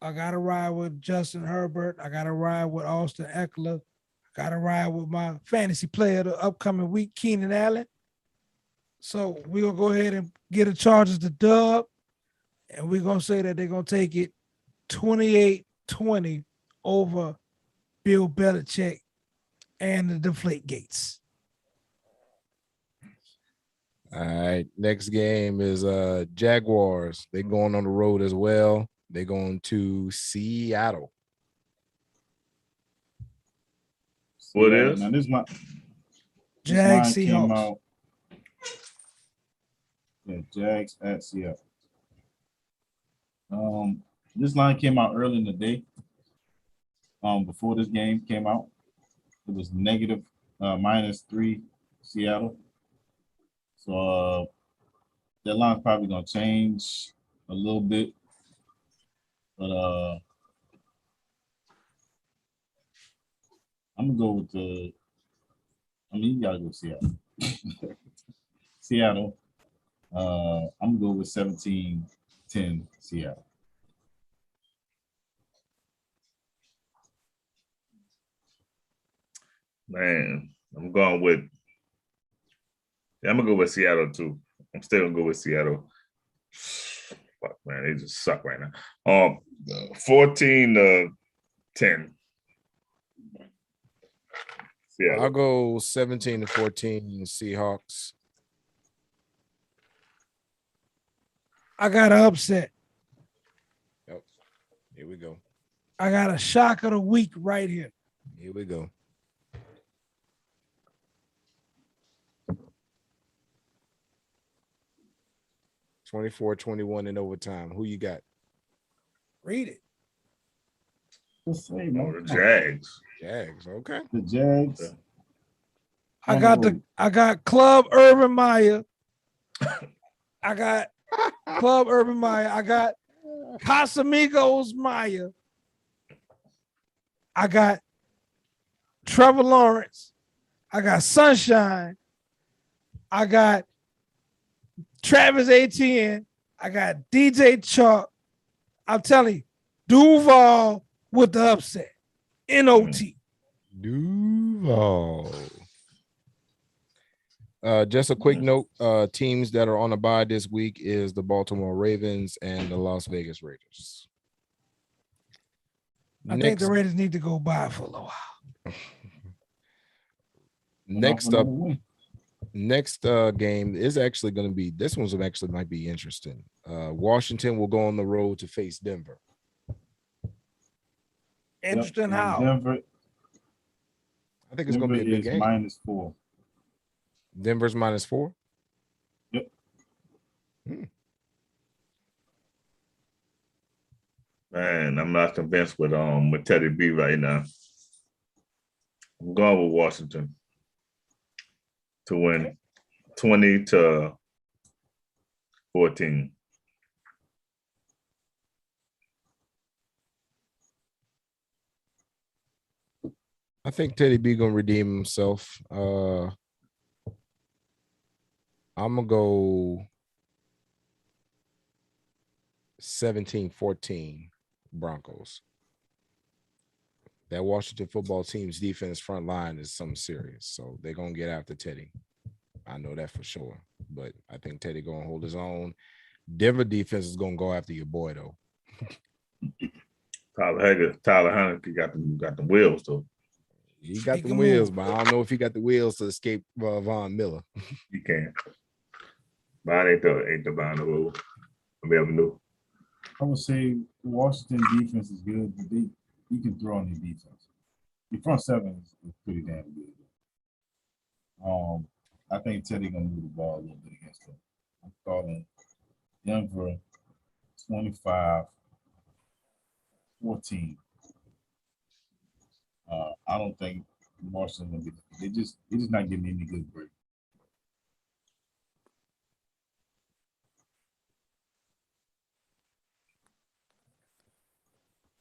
I gotta ride with Justin Herbert. I gotta ride with Austin Eckler. I gotta ride with my fantasy player the upcoming week, Keenan Allen. So we're gonna go ahead and get the Chargers the dub, and we're gonna say that they're gonna take it 28-20 over Bill Belichick and the Deflate Gates. All right. Next game is Jaguars. They're going on the road as well. They're going to Seattle. What is? Now this Jags Seahawks. Yeah, Jags at Seattle. This line came out early in the day. Before this game came out, it was negative -3 Seattle. So that line's probably gonna change a little bit, but I'm gonna go with you gotta go Seattle. Seattle. I'm I'm gonna go with 17-10 Seattle. Man, I'm going with. Yeah, I'm gonna go with Seattle too. I'm still gonna go with Seattle. Fuck, man, they just suck right now. 14-10. I'll go 17-14 Seahawks. I got an upset. Yep. Here we go. I got a shock of the week right here. Here we go. (24-21) in overtime. Who you got? Read it. Let's say, Oh, man. the Jags. Jags. Okay. The Jags. I got Club Urban Meyer. I got Club Urban Meyer. I got Casamigos Meyer. I got Trevor Lawrence. I got Sunshine. I got Travis Etienne. I got DJ Chalk. I'm telling you, Duval with the upset. NOT. Duval. Just a quick note, teams that are on a bye this week is the Baltimore Ravens and the Las Vegas Raiders. I think the Raiders need to go by for a little while. Next game is actually going to be, this one's actually might be interesting. Washington will go on the road to face Denver. Interesting how? Denver, I think it's going to be a good game. -4. Denver's -4? Yep. Man, I'm not convinced with Teddy B right now. I'm going with Washington to win 20-14. I think Teddy B gonna redeem himself. I'm gonna go 17-14 Broncos. That Washington football team's defense front line is something serious, so they're gonna get after Teddy. I know that for sure, but I think Teddy gonna hold his own. Denver defense is gonna go after your boy though. Tyler Heineke got the wheels though. He got the wheels, but I don't know if he got the wheels to escape Von Miller. He can. But ain't the Von Miller. I never knew. I would say Washington defense is good, but you can throw on their defense. The front seven is pretty damn good. I think Teddy gonna move the ball a little bit against them. I'm calling Denver 25-14. I don't think Washington gonna be. They just not giving me any good break.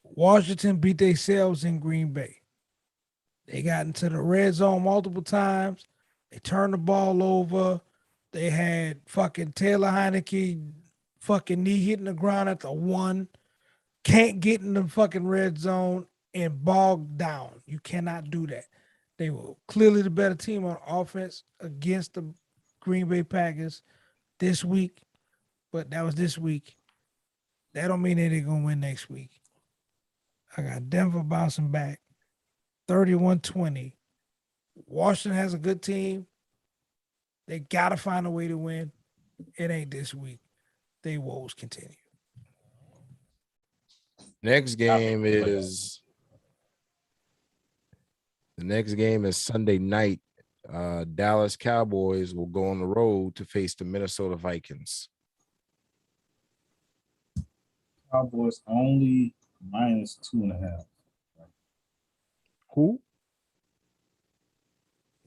Washington beat themselves in Green Bay. They got into the red zone multiple times. They turned the ball over. They had fucking Taylor Heineke fucking knee hitting the ground at the 1. Can't get in the fucking red zone and bogged down. You cannot do that. They were clearly the better team on offense against the Green Bay Packers this week, but that was this week. That don't mean that they're going to win next week. I got Denver bouncing back 31-20. Washington has a good team. They got to find a way to win. It ain't this week. They woes continue. Next game is Sunday night. Dallas Cowboys will go on the road to face the Minnesota Vikings. Cowboys only -2.5. Who?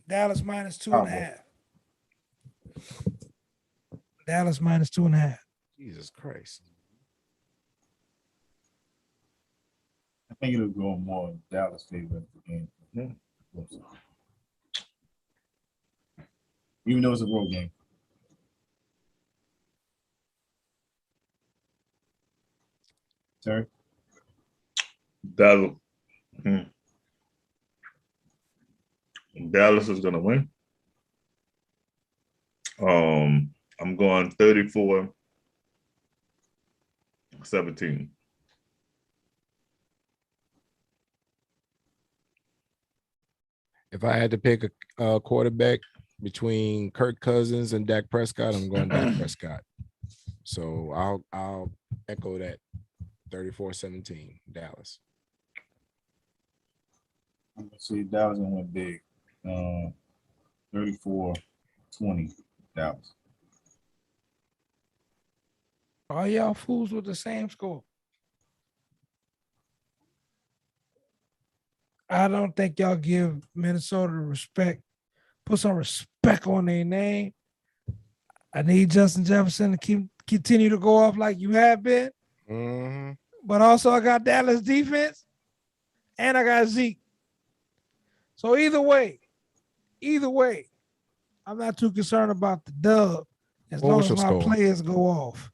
Dallas -2.5. Dallas -2.5. Jesus Christ. I think it'll go more in Dallas' favor at the game. Yeah. Even though it's a road game. Terry? Dallas. Dallas is gonna win. I'm going 34-17. If I had to pick a quarterback between Kirk Cousins and Dak Prescott, I'm going Dak Prescott. So I'll echo that 34-17 Dallas. I'm gonna say Dallas gonna win big. 34-20 Dallas. All y'all fools with the same score. I don't think y'all give Minnesota respect. Put some respect on their name. I need Justin Jefferson to continue to go off like you have been. Mm-hmm. But also I got Dallas defense and I got Zeke. So either way, I'm not too concerned about the dub as long as my players go off.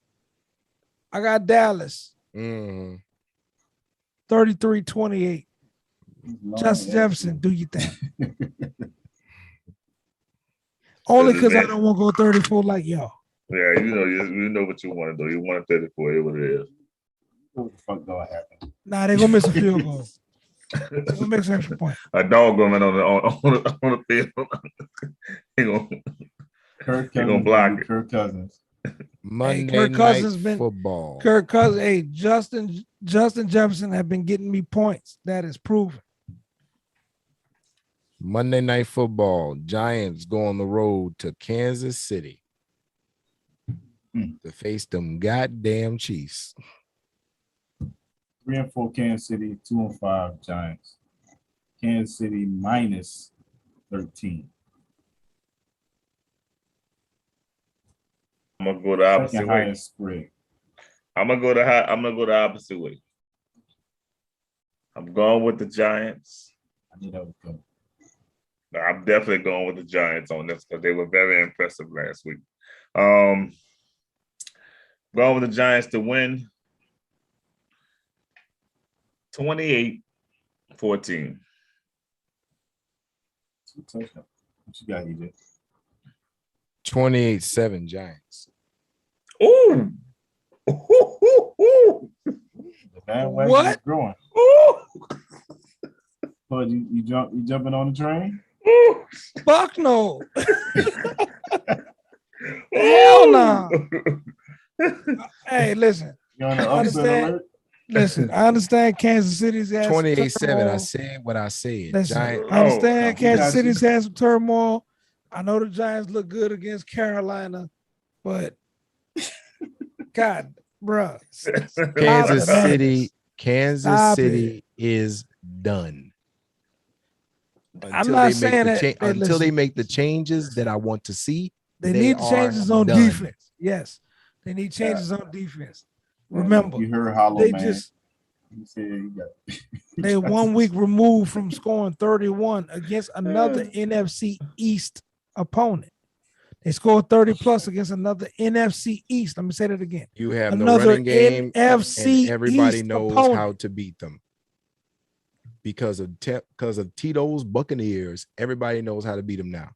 I got Dallas 33-28. Justin Jefferson, do your thing. Only because I don't want to go 34 like y'all. Yeah, you know what you want to do. You want a 34, it what it is. What the fuck gonna happen? Nah, they're gonna miss a field goal. They're gonna make an extra point. A dog going on the field. he gonna block it. Kirk Cousins. Monday night football. Kirk Cousins. Hey, Justin Jefferson have been getting me points. That is proven. Monday night football. Giants go on the road to Kansas City to face them goddamn Chiefs. 3-4 Kansas City, 2-5 Giants. Kansas City minus 13. I'm gonna go the opposite way. Spread. I'm gonna go the opposite way. I'm going with the Giants. I knew that was good. I'm definitely going with the Giants on this because they were very impressive last week. Going with the Giants to win 28-14. What you got, EJ? 28-7 Giants. Ooh. The bandwagon is growing. But you jumping on the train? Fuck no. Hell no. Hey, listen. You on the upset alert? Listen, I understand Kansas City's had 28-7. I said what I said. Listen, Giants. I understand Kansas City's had some turmoil. I know the Giants look good against Carolina, but God, bro. Kansas City is done. I'm not saying that until they make the changes that I want to see. They need changes on defense. Yes, they need changes on defense. Remember, you heard Hollow they Man. just they 1 week removed from scoring 31 against another NFC East opponent. They scored 30 plus against another NFC East. Let me say that again. You have another no running game, NFC and everybody East knows opponent. how to beat them. Because of Tito's Buccaneers, everybody knows how to beat them now.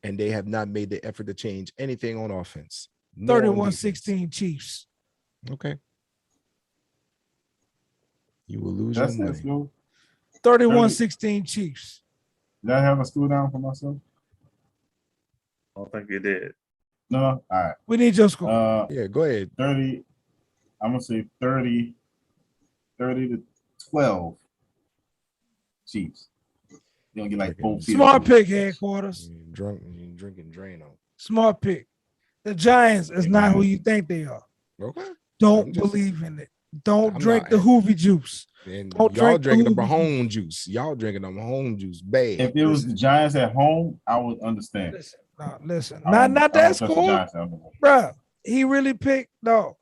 And they have not made the effort to change anything on offense. 31-16 Chiefs. Okay. You will lose your money. 31-16 Chiefs. Did I have a school down for myself? I don't think you did. No. All right. We need your score. Yeah, go ahead. 30. I'm gonna say 30-12 Chiefs. You don't get like 4 feet. Smart pick, headquarters. You're drinking Drano. Smart pick. The Giants is not who you think they are. Okay. Don't believe in it. Don't drink the Hoovy juice. And Don't y'all drink drinking the home juice. Y'all drinking them home juice. Bad. If it was the Giants at home, I would understand. Listen. Not that score. Bro, he really picked, no.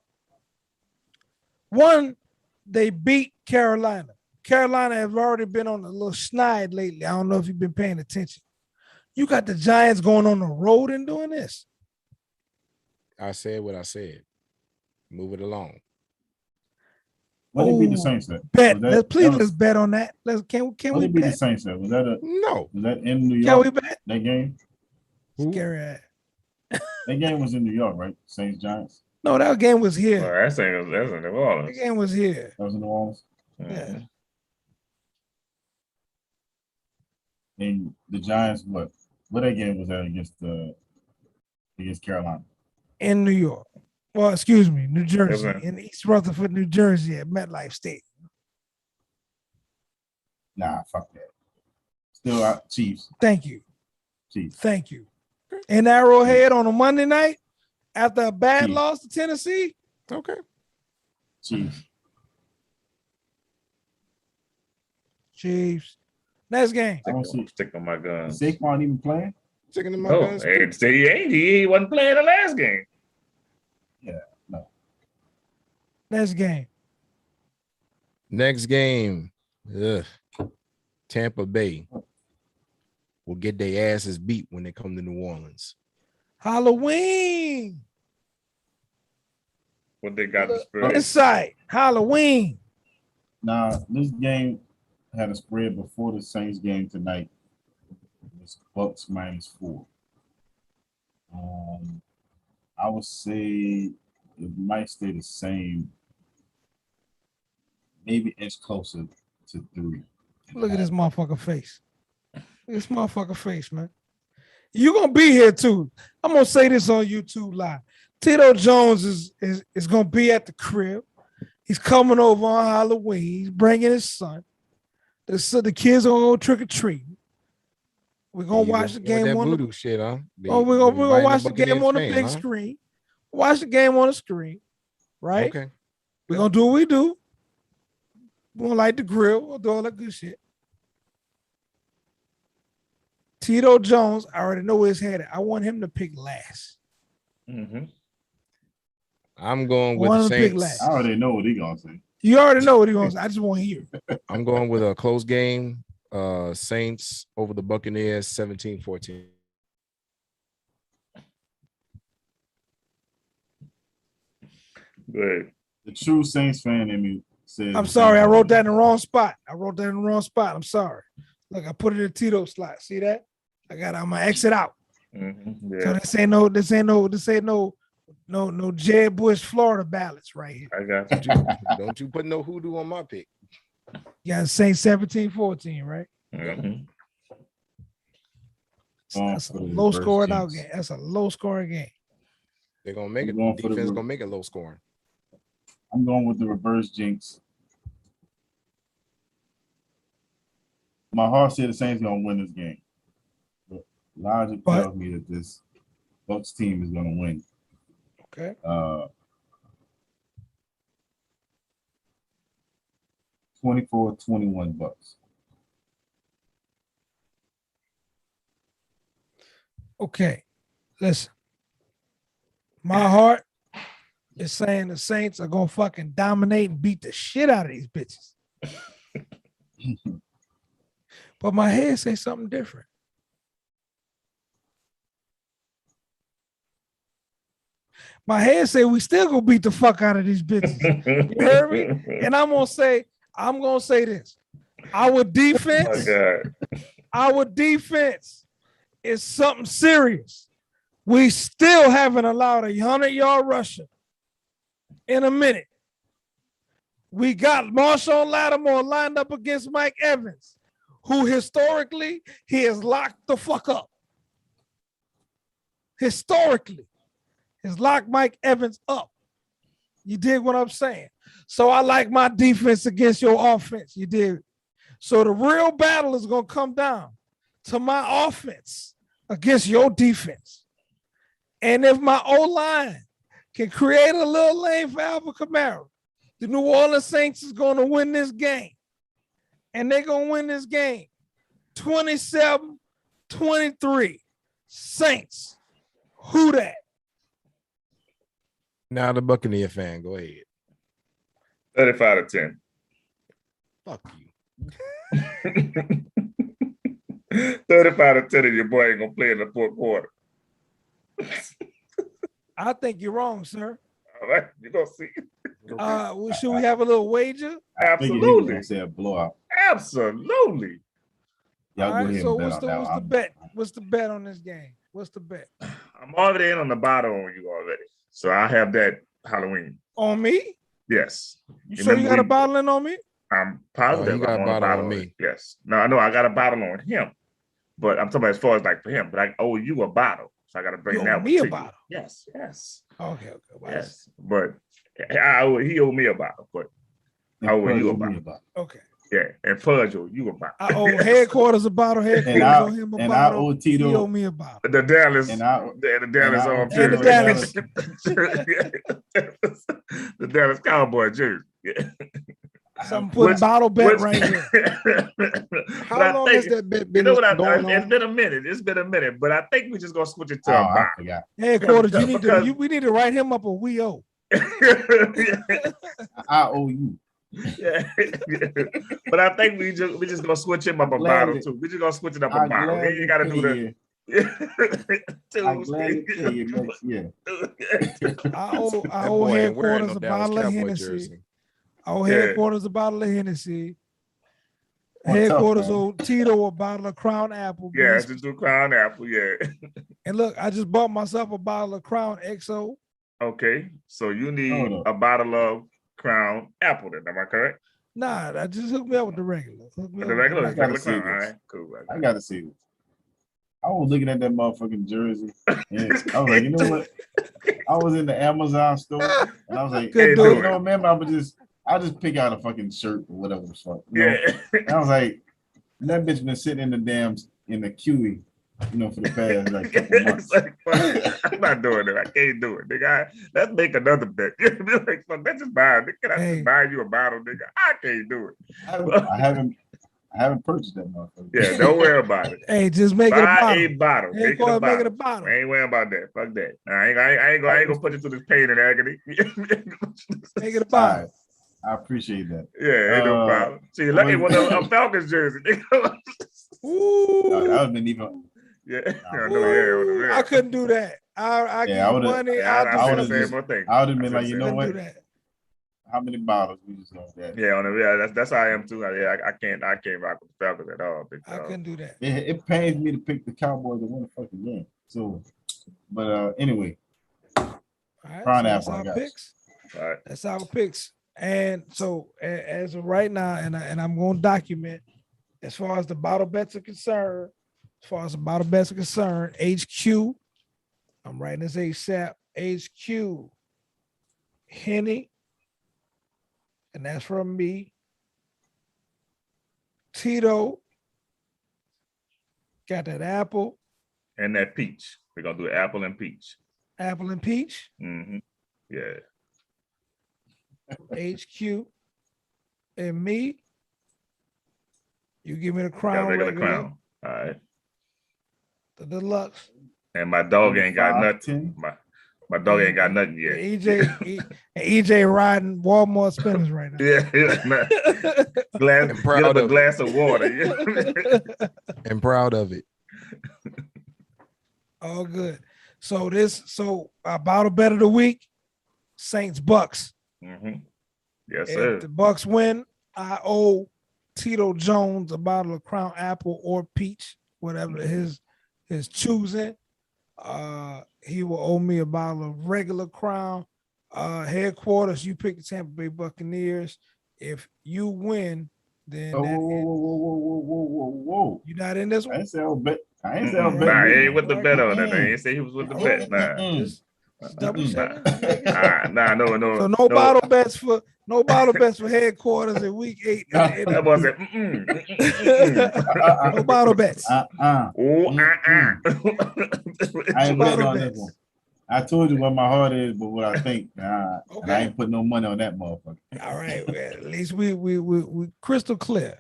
One, they beat Carolina. Carolina has already been on a little snide lately. I don't know if you've been paying attention. You got the Giants going on the road and doing this. I said what I said. Move it along. What did beat the Saints at? Bet. Was that, Let's bet on that. Can what we did beat the bet? Saints at? Was No. that in New Can York? we bet? That game? Scary ass. That game was in New York, right? Saints Giants. No, that game was Well, here. that's in New Orleans. The game was here. That was in New Orleans. Yeah. And the Giants, what that game was that against Carolina? In New York. Well, excuse me, New Jersey. Okay. In East Rutherford, New Jersey at MetLife Stadium. Nah, fuck that. Still out Chiefs. Thank you. Chiefs. Thank you. In Arrowhead on a Monday night after a bad Chiefs. loss to Tennessee. Okay. Chiefs. Chiefs. Next game. I don't see Stick on my guns. Saquon even playing. Sticking to my Oh, guns. hey, he wasn't playing the last game. Yeah, no. Next game. Next game. Ugh. Tampa Bay will get their asses beat when they come to New Orleans. Halloween. What they got the spread? Insight. Halloween. Now this game had a spread before the Saints game tonight. It was Bucks -4. I would say it might stay the same, maybe inch closer to 3. Look at this motherfucker face. Look at this motherfucker face, man. You're gonna be here too. I'm gonna say this on YouTube Live. Tito Jones is gonna be at the crib. He's coming over on Halloween. He's bringing his son. The kids are gonna go trick or treating. We're gonna watch the game that on voodoo shit, huh? we're gonna watch the game on the big screen. screen. Watch the game on the screen, right? Okay. We're gonna do what we do. We're gonna light the grill. We'll do all that good shit. Tito Jones, I already know where his head at. I want him to pick last. Mm-hmm. I'm going with One the of the big Saints. lads. I already know what he gonna say. You already know what he's gonna say. I just want to hear. I'm going with a close game. Saints over the Buccaneers 17-14. Good. The true Saints fan in me says. I'm sorry, I wrote that in the wrong spot. I'm sorry. Look, I put it in Tito's slot. See that? I'm gonna exit out. Mm-hmm. So Yeah, this ain't no Jeb Bush Florida ballots right here. I got you. Don't you put no hoodoo on my pick. You got to say 17-14, right? Mm-hmm. That's a for the low reverse scoring out jinx. game. That's a low scoring game. They're gonna make it. I'm going for the Defense re- gonna make it low scoring. I'm going with the reverse jinx. My heart said the Saints gonna win this game, but logic But- tells me that this Bucks team is gonna win. Okay. 24-21 Bucks. Okay. Listen. My heart is saying the Saints are gonna fucking dominate and beat the shit out of these bitches. But my head say something different. My head say we still gonna beat the fuck out of these bitches. You heard me? And I'm gonna say this. Our Oh defense, God. our defense is something serious. We still haven't allowed a 100-yard rusher in a minute. We got Marshawn Lattimore lined up against Mike Evans, who historically he has locked the fuck up. Historically, has locked Mike Evans up. You dig what I'm saying? So I like my defense against your offense. You dig? So the real battle is gonna come down to my offense against your defense. And if my O-line can create a little lane for Alvin Kamara, the New Orleans Saints is going to win this game. And they're going to win this game 27-23. Saints. Who that? Now the Buccaneer fan, go ahead. 35-10. Fuck you. 35-10 of your boy ain't gonna play in the fourth quarter. I think you're wrong, sir. All right, you gonna see. Should we have a little wager? I figured he was gonna say a blowout. Absolutely. Y'all All go right, ahead so and bet what's on that the one. bet? What's the bet on this game? What's the bet? I'm already in on the bottle on you already. So I have that Halloween. On me? Yes. You sure you got a we- bottling on me? I'm positive got I'm on a a bottle bottle on on me. Yes. No, I know I got a bottle on him. But I'm talking about as far as like for him. But I owe you a bottle. So I got to bring You owe that me one a to you. bottle? Yes. Yes. Okay. Well, Yes. But he owed me a bottle. But I owe you a bottle. okay. Yeah. And Fudge owe you a bottle. I owe headquarters a bottle. Headquarters owe him a bottle. I owe Tito, he owe me a bottle. The Dallas and I Dallas owe And the Dallas. The Dallas Cowboy jersey. Yeah. So I'm putting bottle bet right here. How long has that bet been going on? It's been a minute. It's been a minute, but I think we're just gonna switch it to a I bottle. forgot. Headquarters, Because- we need to write him up a we owe. I owe you. Yeah. But I think we just gonna switch him up a bottle too. We just gonna switch it up a bottle. He ain't gotta do the I'm glad to pay you next year. I owe That boy ain't wearing headquarters no a Dallas bottle of Cowboy Hennessy. jersey. I owe Yeah. headquarters a bottle of Hennessy. What's Headquarters up, man? owe Tito a bottle of Crown Apple. Yeah, just do Crown Apple. Yeah. And look, I just bought myself a bottle of Crown XO. Okay, so you need Hold a bottle of Crown Apple. Then am I correct? Nah, I just hook me up with the regular. The regular gotta Crown. see All this. right, cool. I gotta see this. I was looking at that motherfucking jersey, and I was like, you know what? I was in the Amazon store, and I was like, Good hey, dude. you know, remember, I just pick out a fucking shirt or whatever the fuck. You know? Yeah. And I was like, and that bitch been sitting in the QE, you know, for the past like couple It's months. like, fuck, I'm not doing it. I can't do it, nigga. Let's make another bet. Be like, fuck, let's just buy it. Can I Hey. just buy you a bottle, nigga? I can't do it. I haven't purchased that motherfucker. Yeah, don't worry about it. Hey, just make it a Buy bottle. a bottle. Make it a Headquarters, make it a bottle. bottle. I ain't worrying about that. Fuck that. I ain't gonna put you through this pain and agony. Make it a All bottle. right. I appreciate that. Yeah, ain't no problem. See, lucky one of a Falcons jersey. Nigga. Ooh. That would have been even. Yeah, I Ooh, know. Yeah, I couldn't do that. I give I you would've- money. Yeah, I'll I do said the something. same thing. I would have I been said like, you the know same Couldn't do what? that. How many bottles we just like that? Yeah, that's how I am too. Yeah, I can't rock with the Falcons at all. I couldn't do that. It pains me to pick the Cowboys to win a fucking game. So, but anyway, All right, Crown so that's Apple, I our got picks. All right. That's our picks. And so as of right now, and I'm going to document as far as the bottle bets are concerned. HQ. I'm writing this ASAP. HQ. Henny. And that's from me. Tito. Got that apple. And that peach. We're gonna do apple and peach. Apple and peach. Mm-hmm. Yeah. HQ. And me. You give me the Got crown regular regular, crown. All right. the deluxe. And my dog ain't got 5, nothing. 10. My dog ain't got nothing Yeah, yet. EJ riding Walmart spinners right now. Yeah. Glass, I'm proud get him a of glass of water. Yeah. And proud of it. All good. So our bottle bet of the week, Saints Bucks. Mm-hmm. Yes, If sir. the Bucks win, I owe Tito Jones a bottle of Crown Apple or Peach, whatever his choosing. He will owe me a bottle of regular Crown. Headquarters, you pick the Tampa Bay Buccaneers. If you win, then Oh, that whoa. you're not in this I one. ain't say I'll bet. I ain't say I'll bet. Nah, he you. ain't with the bet on that. I ain't say he was with the bet. Nah. Just double checking. No. So no bottle bets for headquarters in week 8. That wasn't. No bottle bets. Oh, I ain't betting on this one. I told you what my heart is, but what I think. And I Okay. ain't putting no money on that motherfucker. All right. Well, at least we crystal clear.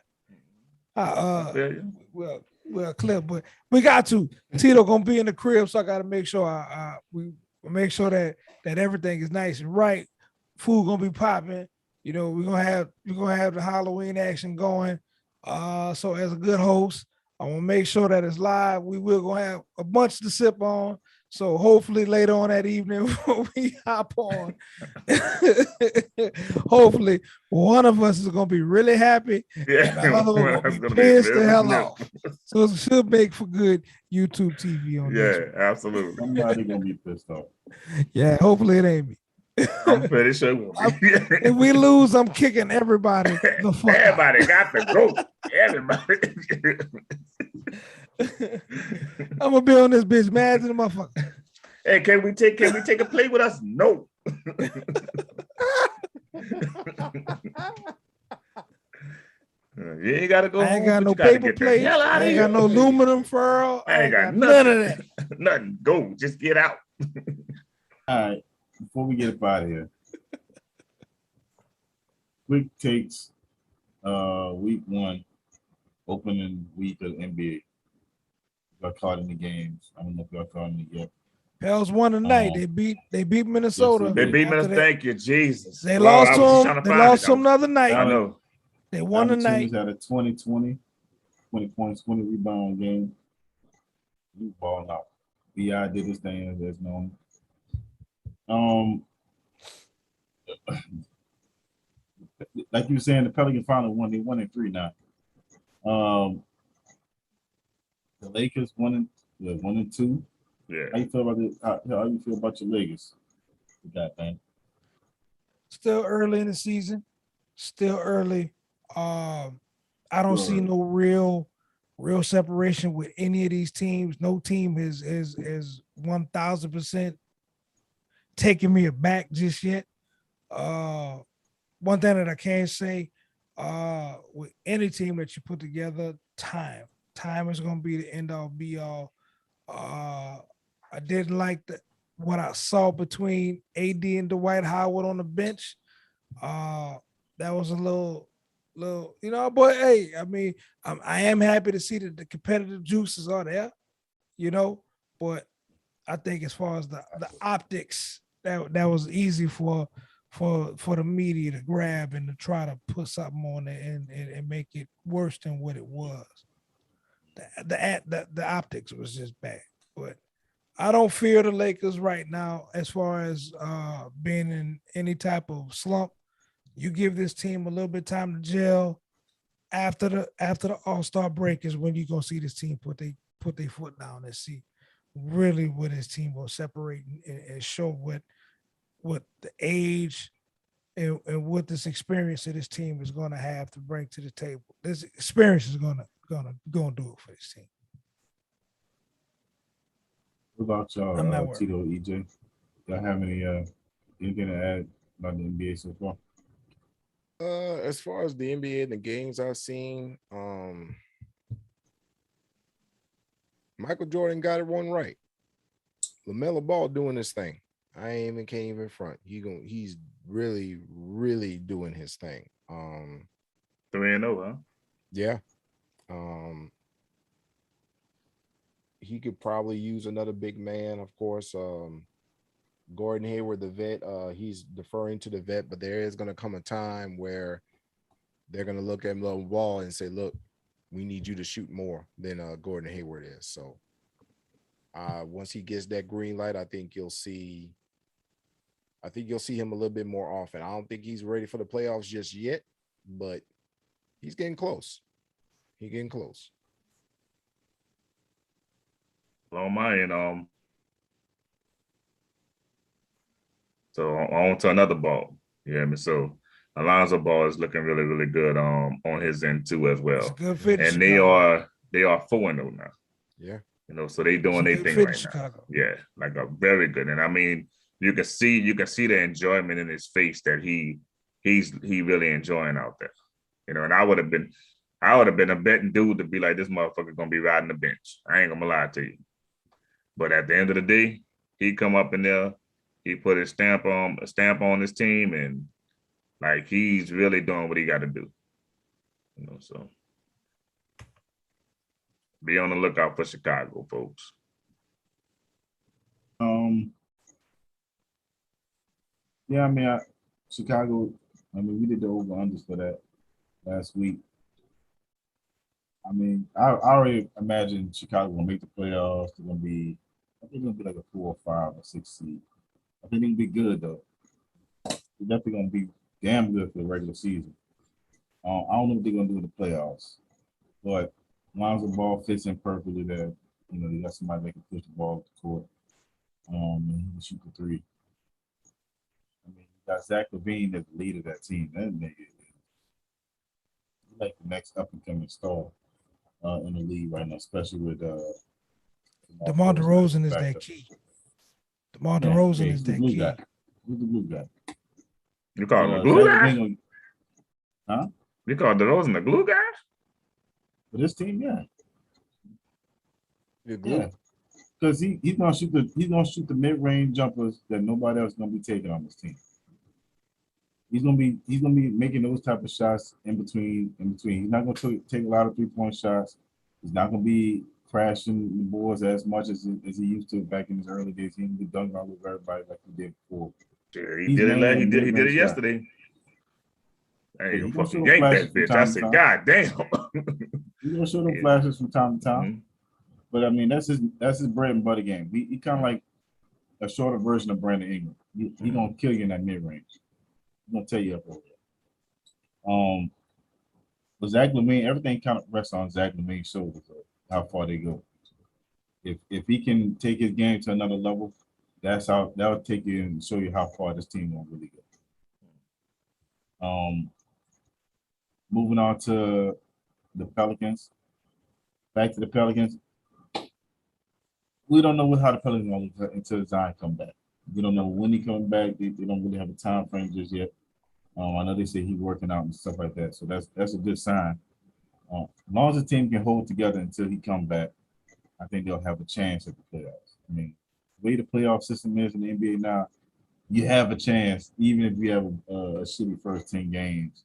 Well, clear, but we got to. Tito gonna be in the crib, so I got to make sure we make sure that everything is nice and right. Food gonna be popping. You know, we're gonna have the Halloween action going. So as a good host, I want to make sure that it's live. We will gonna have a bunch to sip on. So hopefully later on that evening when we hop on, hopefully one of us is gonna be really happy and the other one gonna be pissed the hell off. So it should make for good YouTube TV on this. Yeah, absolutely. Somebody gonna be pissed off. Yeah, hopefully it ain't me. I'm pretty sure it will be. If we lose, I'm kicking everybody the fuck Everybody out. got to go. Everybody. I'm gonna be on this bitch mad to the motherfucker. Hey, can we take a play with us? No. You ain't gotta go. I ain't got home, but no you gotta paper get the plate. hell out I of ain't here. got no aluminum foil. I ain't got none of that. Nothing. Go. Just get out. All right, before we get up out of here, quick takes. Week 1, opening week of the NBA. Got caught in the games. I don't know if y'all caught in it yet. Pels won tonight. They beat Minnesota. They beat After Minnesota. Thank you, Jesus. They Lord, lost I was just to trying them. They find lost it. to them the other night. I know. They won tonight. Had a 20 points, 20 rebound game. He balling out. BI did his thing as known. Like you were saying, the Pelican final won. They 1-3 now. The Lakers 1-2. Yeah. How you feel about it? How you feel about your Lakers? That thing. Still early in the season. Still early. I don't see no real separation with any of these teams. No team is 1000% taking me aback just yet. One thing that I can say, with any team that you put together, time is going to be the end all be all. I didn't like what I saw between AD and Dwight Howard on the bench. That was a little, but hey, I mean, I am happy to see that the competitive juices are there, but I think as far as the optics, that was easy for the media to grab and to try to put something on it and make it worse than what it was. The optics was just bad, but I don't fear the Lakers right now as far as being in any type of slump. You give this team a little bit of time to gel. After the All-Star break is when you're gonna see this team put their foot down and see really what this team will separate and show what the age and what this experience of this team is gonna have to bring to the table. This experience is gonna do it for this team. What about y'all, I'm not worried. Tito, EJ? Y'all have anything to add about the NBA so far? As far as the NBA and the games I've seen, Michael Jordan got it one right. LaMelo Ball doing his thing. Can't even front. He's really, really doing his thing. 3-0, huh? Yeah. He could probably use another big man, of course. Gordon Hayward, the vet, he's deferring to the vet, but there is going to come a time where they're going to look at LaMelo Ball and say, look, we need you to shoot more than Gordon Hayward is. So once he gets that green light, I think you'll see him a little bit more often. I don't think he's ready for the playoffs just yet, but he's getting close. On my end, so on to another ball. You hear me? So Alonzo Ball is looking really, really good on his end too as well. Good fit, and Chicago. they are 4-0 now. Yeah. So they doing their thing right Chicago. now. Yeah, like a very good. And I mean, you can see the enjoyment in his face that he's really enjoying out there. And I would have been a betting dude to be like, this motherfucker gonna be riding the bench. I ain't gonna lie to you. But at the end of the day, he come up in there, he put a stamp on his team, and like he's really doing what he got to do. So be on the lookout for Chicago, folks. Yeah, I mean, Chicago. I mean, we did the over-unders for that last week. I mean, I already imagine Chicago will make the playoffs. They're gonna be I think it'll be like a 4 or 5 or 6 seed. I think it'll be good though. They're definitely gonna be damn good for the regular season. I don't know what they're gonna do in the playoffs, but as long as the ball fits in perfectly, there, you got somebody that can push the ball to the court, and he can shoot the three. I mean, you got Zach LaVine as the leader of that team. That nigga is like the next up and coming star in the league right now, especially with DeMar DeRozan is back that up. key. DeMar DeRozan he's is the that blue key. guy. Who's the blue guy? You call him the Zach glue guy? LaVine, huh? You call DeRozan the glue guy? For this team, yeah. Good glue. Yeah. Because he's gonna shoot the mid-range jumpers that nobody else is gonna be taking on this team. He's gonna be making those type of shots in between. He's not gonna take a lot of 3-point shots. He's not gonna be crashing the boards as much as he used to back in his early days. He didn't be dunking all over everybody like he did before. Yeah, he He's did it. mainly He a did it mid-range guy. yesterday. I Yeah, ain't he gonna gonna fucking show yank flashes that from bitch. I time to said, time. God damn. He's gonna show them Yeah. flashes from time to time. Mhm. But I mean, that's his bread and butter game. He kind of like a shorter version of Brandon Ingram. He gonna kill you in that mid range. He's gonna tear you up over there. But Zach LaVine, everything kind of rests on Zach LaVine's shoulders. How far they go. If he can take his game to another level, that'll take you and show you how far this team will really go. Moving on to the Pelicans. Back to the Pelicans. We don't know how the Pelicans are going to look until Zion come back. We don't know when he comes back. They don't really have a time frame just yet. I know they say he's working out and stuff like that, so that's a good sign. As long as the team can hold together until he comes back, I think they'll have a chance at the playoffs. I mean, the way the playoff system is in the NBA now, you have a chance, even if you have a shitty first 10 games.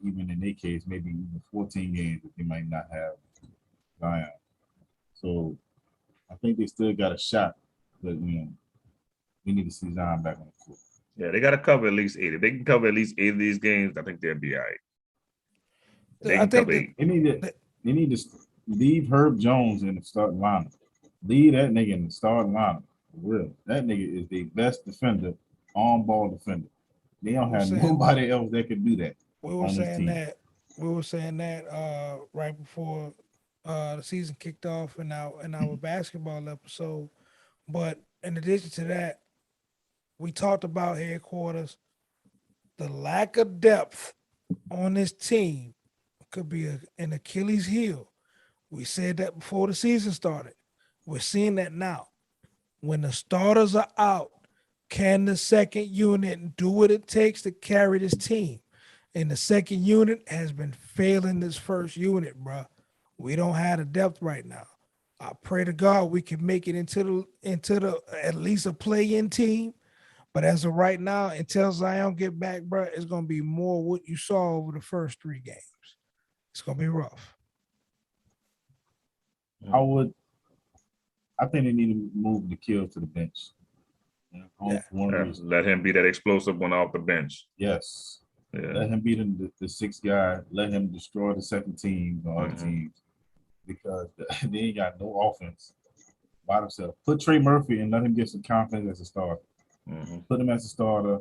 Even in their case, maybe even 14 games that they might not have Zion. So I think they still got a shot, but we need to see Zion back on the court. Yeah, they got to cover at least 8. If they can cover at least 8 of these games, I think they'll be all right. They can cover 8. They need to leave Herb Jones in the starting lineup. Leave that nigga in the starting lineup. For real. That nigga is the best defender, on-ball defender. They don't have nobody else that can do that. We were saying that right before the season kicked off in our basketball episode. But in addition to that, we talked about headquarters. The lack of depth on this team could be an Achilles heel. We said that before the season started. We're seeing that now. When the starters are out, can the second unit do what it takes to carry this team? And the second unit has been failing this first unit, bro. We don't have the depth right now. I pray to God we can make it into the at least a play-in team. But as of right now, until Zion get back, bro, it's gonna be more what you saw over the first 3 games. It's gonna be rough. I think they need to move the kill to the bench. Let him be that explosive one off the bench. Yes. Yeah. Let him be the sixth guy. Let him destroy the second team, the other teams, because they ain't got no offense by themselves. Put Trey Murphy and let him get some confidence as a starter. Put him as a starter,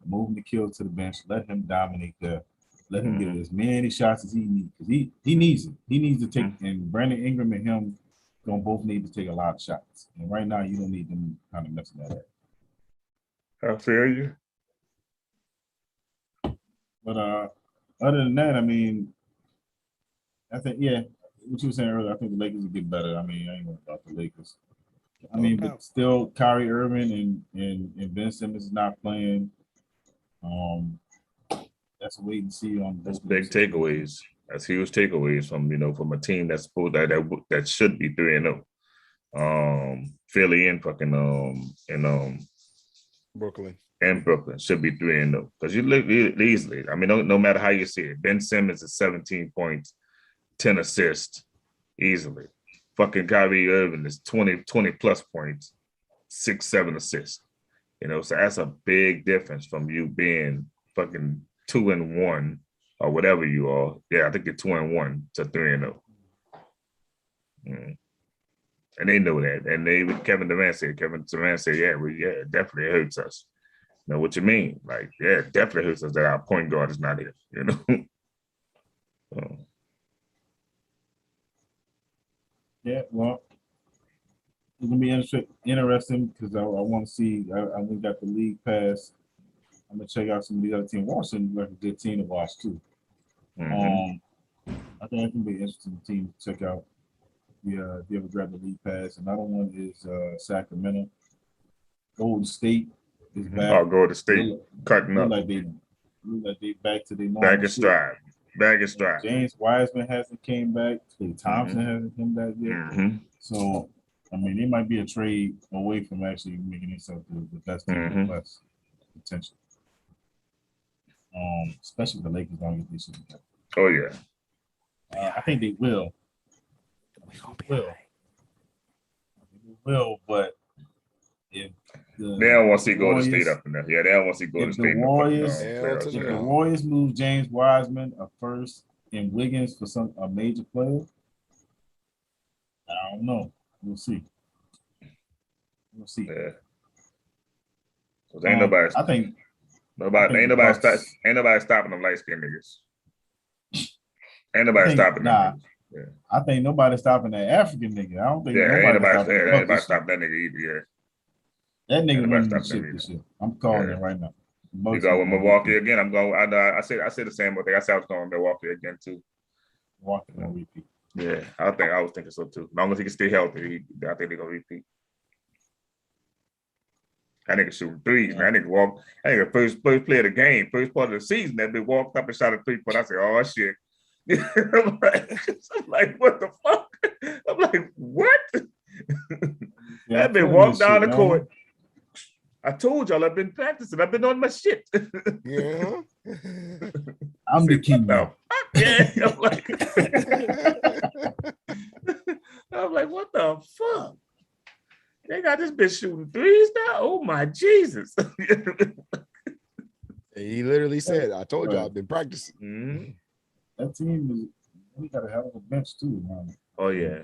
move him to kill to the bench. Let him dominate there. Let him get as many shots as he needs, because he needs it. He needs to take, and Brandon Ingram and him gonna both need to take a lot of shots. And right now, you don't need them kind of messing that up. I feel you. But other than that, I mean, I think, what you were saying earlier, I think the Lakers will get better. I mean, I ain't worried about the Lakers. I mean, but still, Kyrie Irving and Ben Simmons is not playing. That's a wait and see on. That's big takeaways. That's huge takeaways from a team that's supposed that should be 3-0. Philly and fucking Brooklyn. And Brooklyn should be 3-0 because you look easily. I mean, no matter how you see it, Ben Simmons is 17 points, 10 assists, easily. Fucking Kyrie Irving is 20 plus points, 6-7 assists. So that's a big difference from you being fucking 2-1 or whatever you are. Yeah, I think you're 2-1 to 3-0. And they know that. And Kevin Durant said, yeah, it definitely hurts us. You know what you mean? Like, yeah, it definitely hurts us that our point guard is not here, you know? So, Yeah, well, it's gonna be interesting because I want to see. I we got the league pass. I'm gonna check out some of the other teams. Washington like a good team to watch too. I think it can be an interesting team to check out. If you ever grab the league pass. Another one is Sacramento. Golden State is back. I'll go to state Look, cutting look up. like they back to their normal Bag of shit. stride. Bag of stride. James Wiseman hasn't came back. Clay Thompson hasn't come back yet. So, I mean, they might be a trade away from actually making themselves the best team in the West, potentially. Especially with the Lakers don't get this shit together. Oh, yeah. I think they will. But if they don't want to see Golden State up in there. Yeah, they don't want to see Golden State if the Warriors move James Wiseman a first and Wiggins for a major player, I don't know. We'll see. Yeah. So ain't nobody. I think ain't nobody stopping them light skinned niggas. Ain't nobody stopping them. Yeah. I think nobody's stopping that African nigga. I don't think nobody stopping that nigga either. Yeah. That nigga running the shit this year. I'm calling it right now. You go with Milwaukee again. I'm going. I said the same thing. I said I was going Milwaukee again too. Milwaukee gonna repeat. Yeah, I was thinking so too. As long as he can stay healthy, I think they're gonna repeat. That nigga shooting threes, man. That nigga first play of the game, first part of the season, that bitch walked up and shot a 3-point. I said, oh shit. I'm like, what the fuck? I'm like, what? That bitch walked down the court. I told y'all I've been practicing. I've been on my shit. Yeah. I'm the king now. Yeah. I'm like, what the fuck? They got this bitch shooting threes now? Oh my Jesus. He literally said, I told you I've been practicing. Mm-hmm. That team we got a hell of a bench too, man. Oh yeah.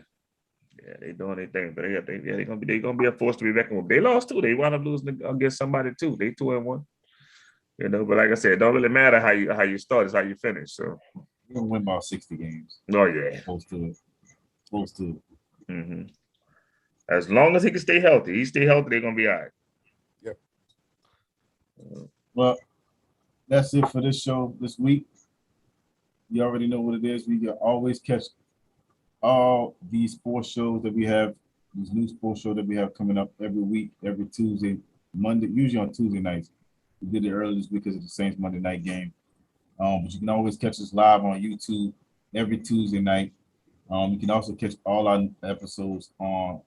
Yeah, they doing their thing, but they gonna be a force to be reckoned with. They lost too. They wound up losing against somebody too. They 2-1. You know, but like I said, it don't really matter how you start, it's how you finish. So you're gonna win about 60 games. Oh yeah. Supposed to. Mm-hmm. As long as he can stay healthy, they're gonna be all right. Yep. Well, that's it for this show this week. You already know what it is. We can always catch all these sports shows that we have, these new sports shows that we have coming up every week, every Tuesday, Monday, usually on Tuesday nights. We did it early this week because of the Saints Monday night game. But you can always catch us live on YouTube every Tuesday night. You can also catch all our episodes on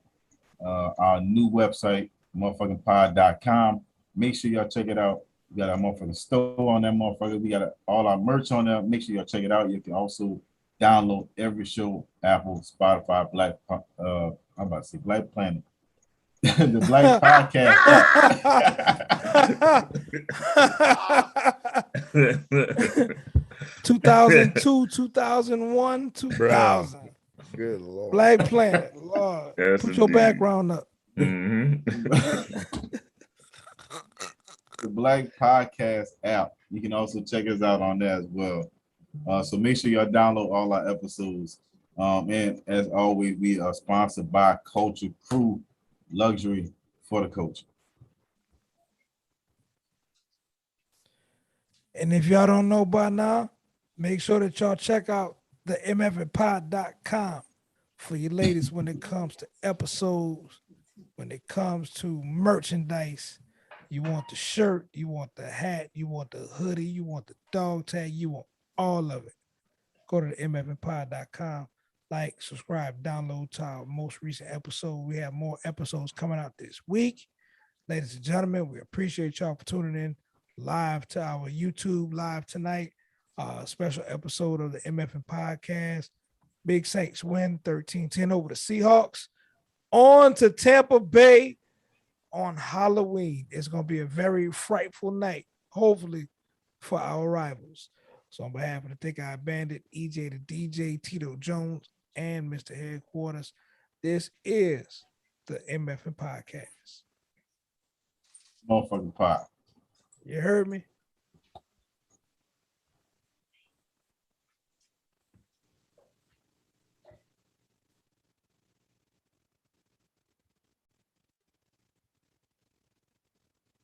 our new website, motherfuckingpod.com. Make sure y'all check it out. We got our motherfucking store on that motherfucker. We got all our merch on there. Make sure y'all check it out. You can also download every show, Apple, Spotify, Black Planet. The Black Podcast app. 2002, 2001, 2000. Good Lord. Black Planet. Lord. Yes, put your background up. Mm-hmm. The Black Podcast app. You can also check us out on that as well. So make sure y'all download all our episodes. And as always, we are sponsored by Culture Crew, luxury for the culture. And if y'all don't know by now, make sure that y'all check out the mfpod.com for your latest when it comes to episodes, when it comes to merchandise. You want the shirt, you want the hat, you want the hoodie, you want the dog tag, you want all of it. Go to the mfpod.com, like, subscribe, download to our most recent episode. We have more episodes coming out this week. Ladies and gentlemen, we appreciate y'all for tuning in live to our YouTube live tonight. Special episode of the MFN podcast. Big Saints win 13-10 over the Seahawks. On to Tampa Bay on Halloween. It's going to be a very frightful night, hopefully, for our rivals. So on behalf of the Thick Eye Bandit, EJ the DJ, Tito Jones, and Mr. Headquarters, This is the Mf'N podcast. Motherfucking pod. You heard me?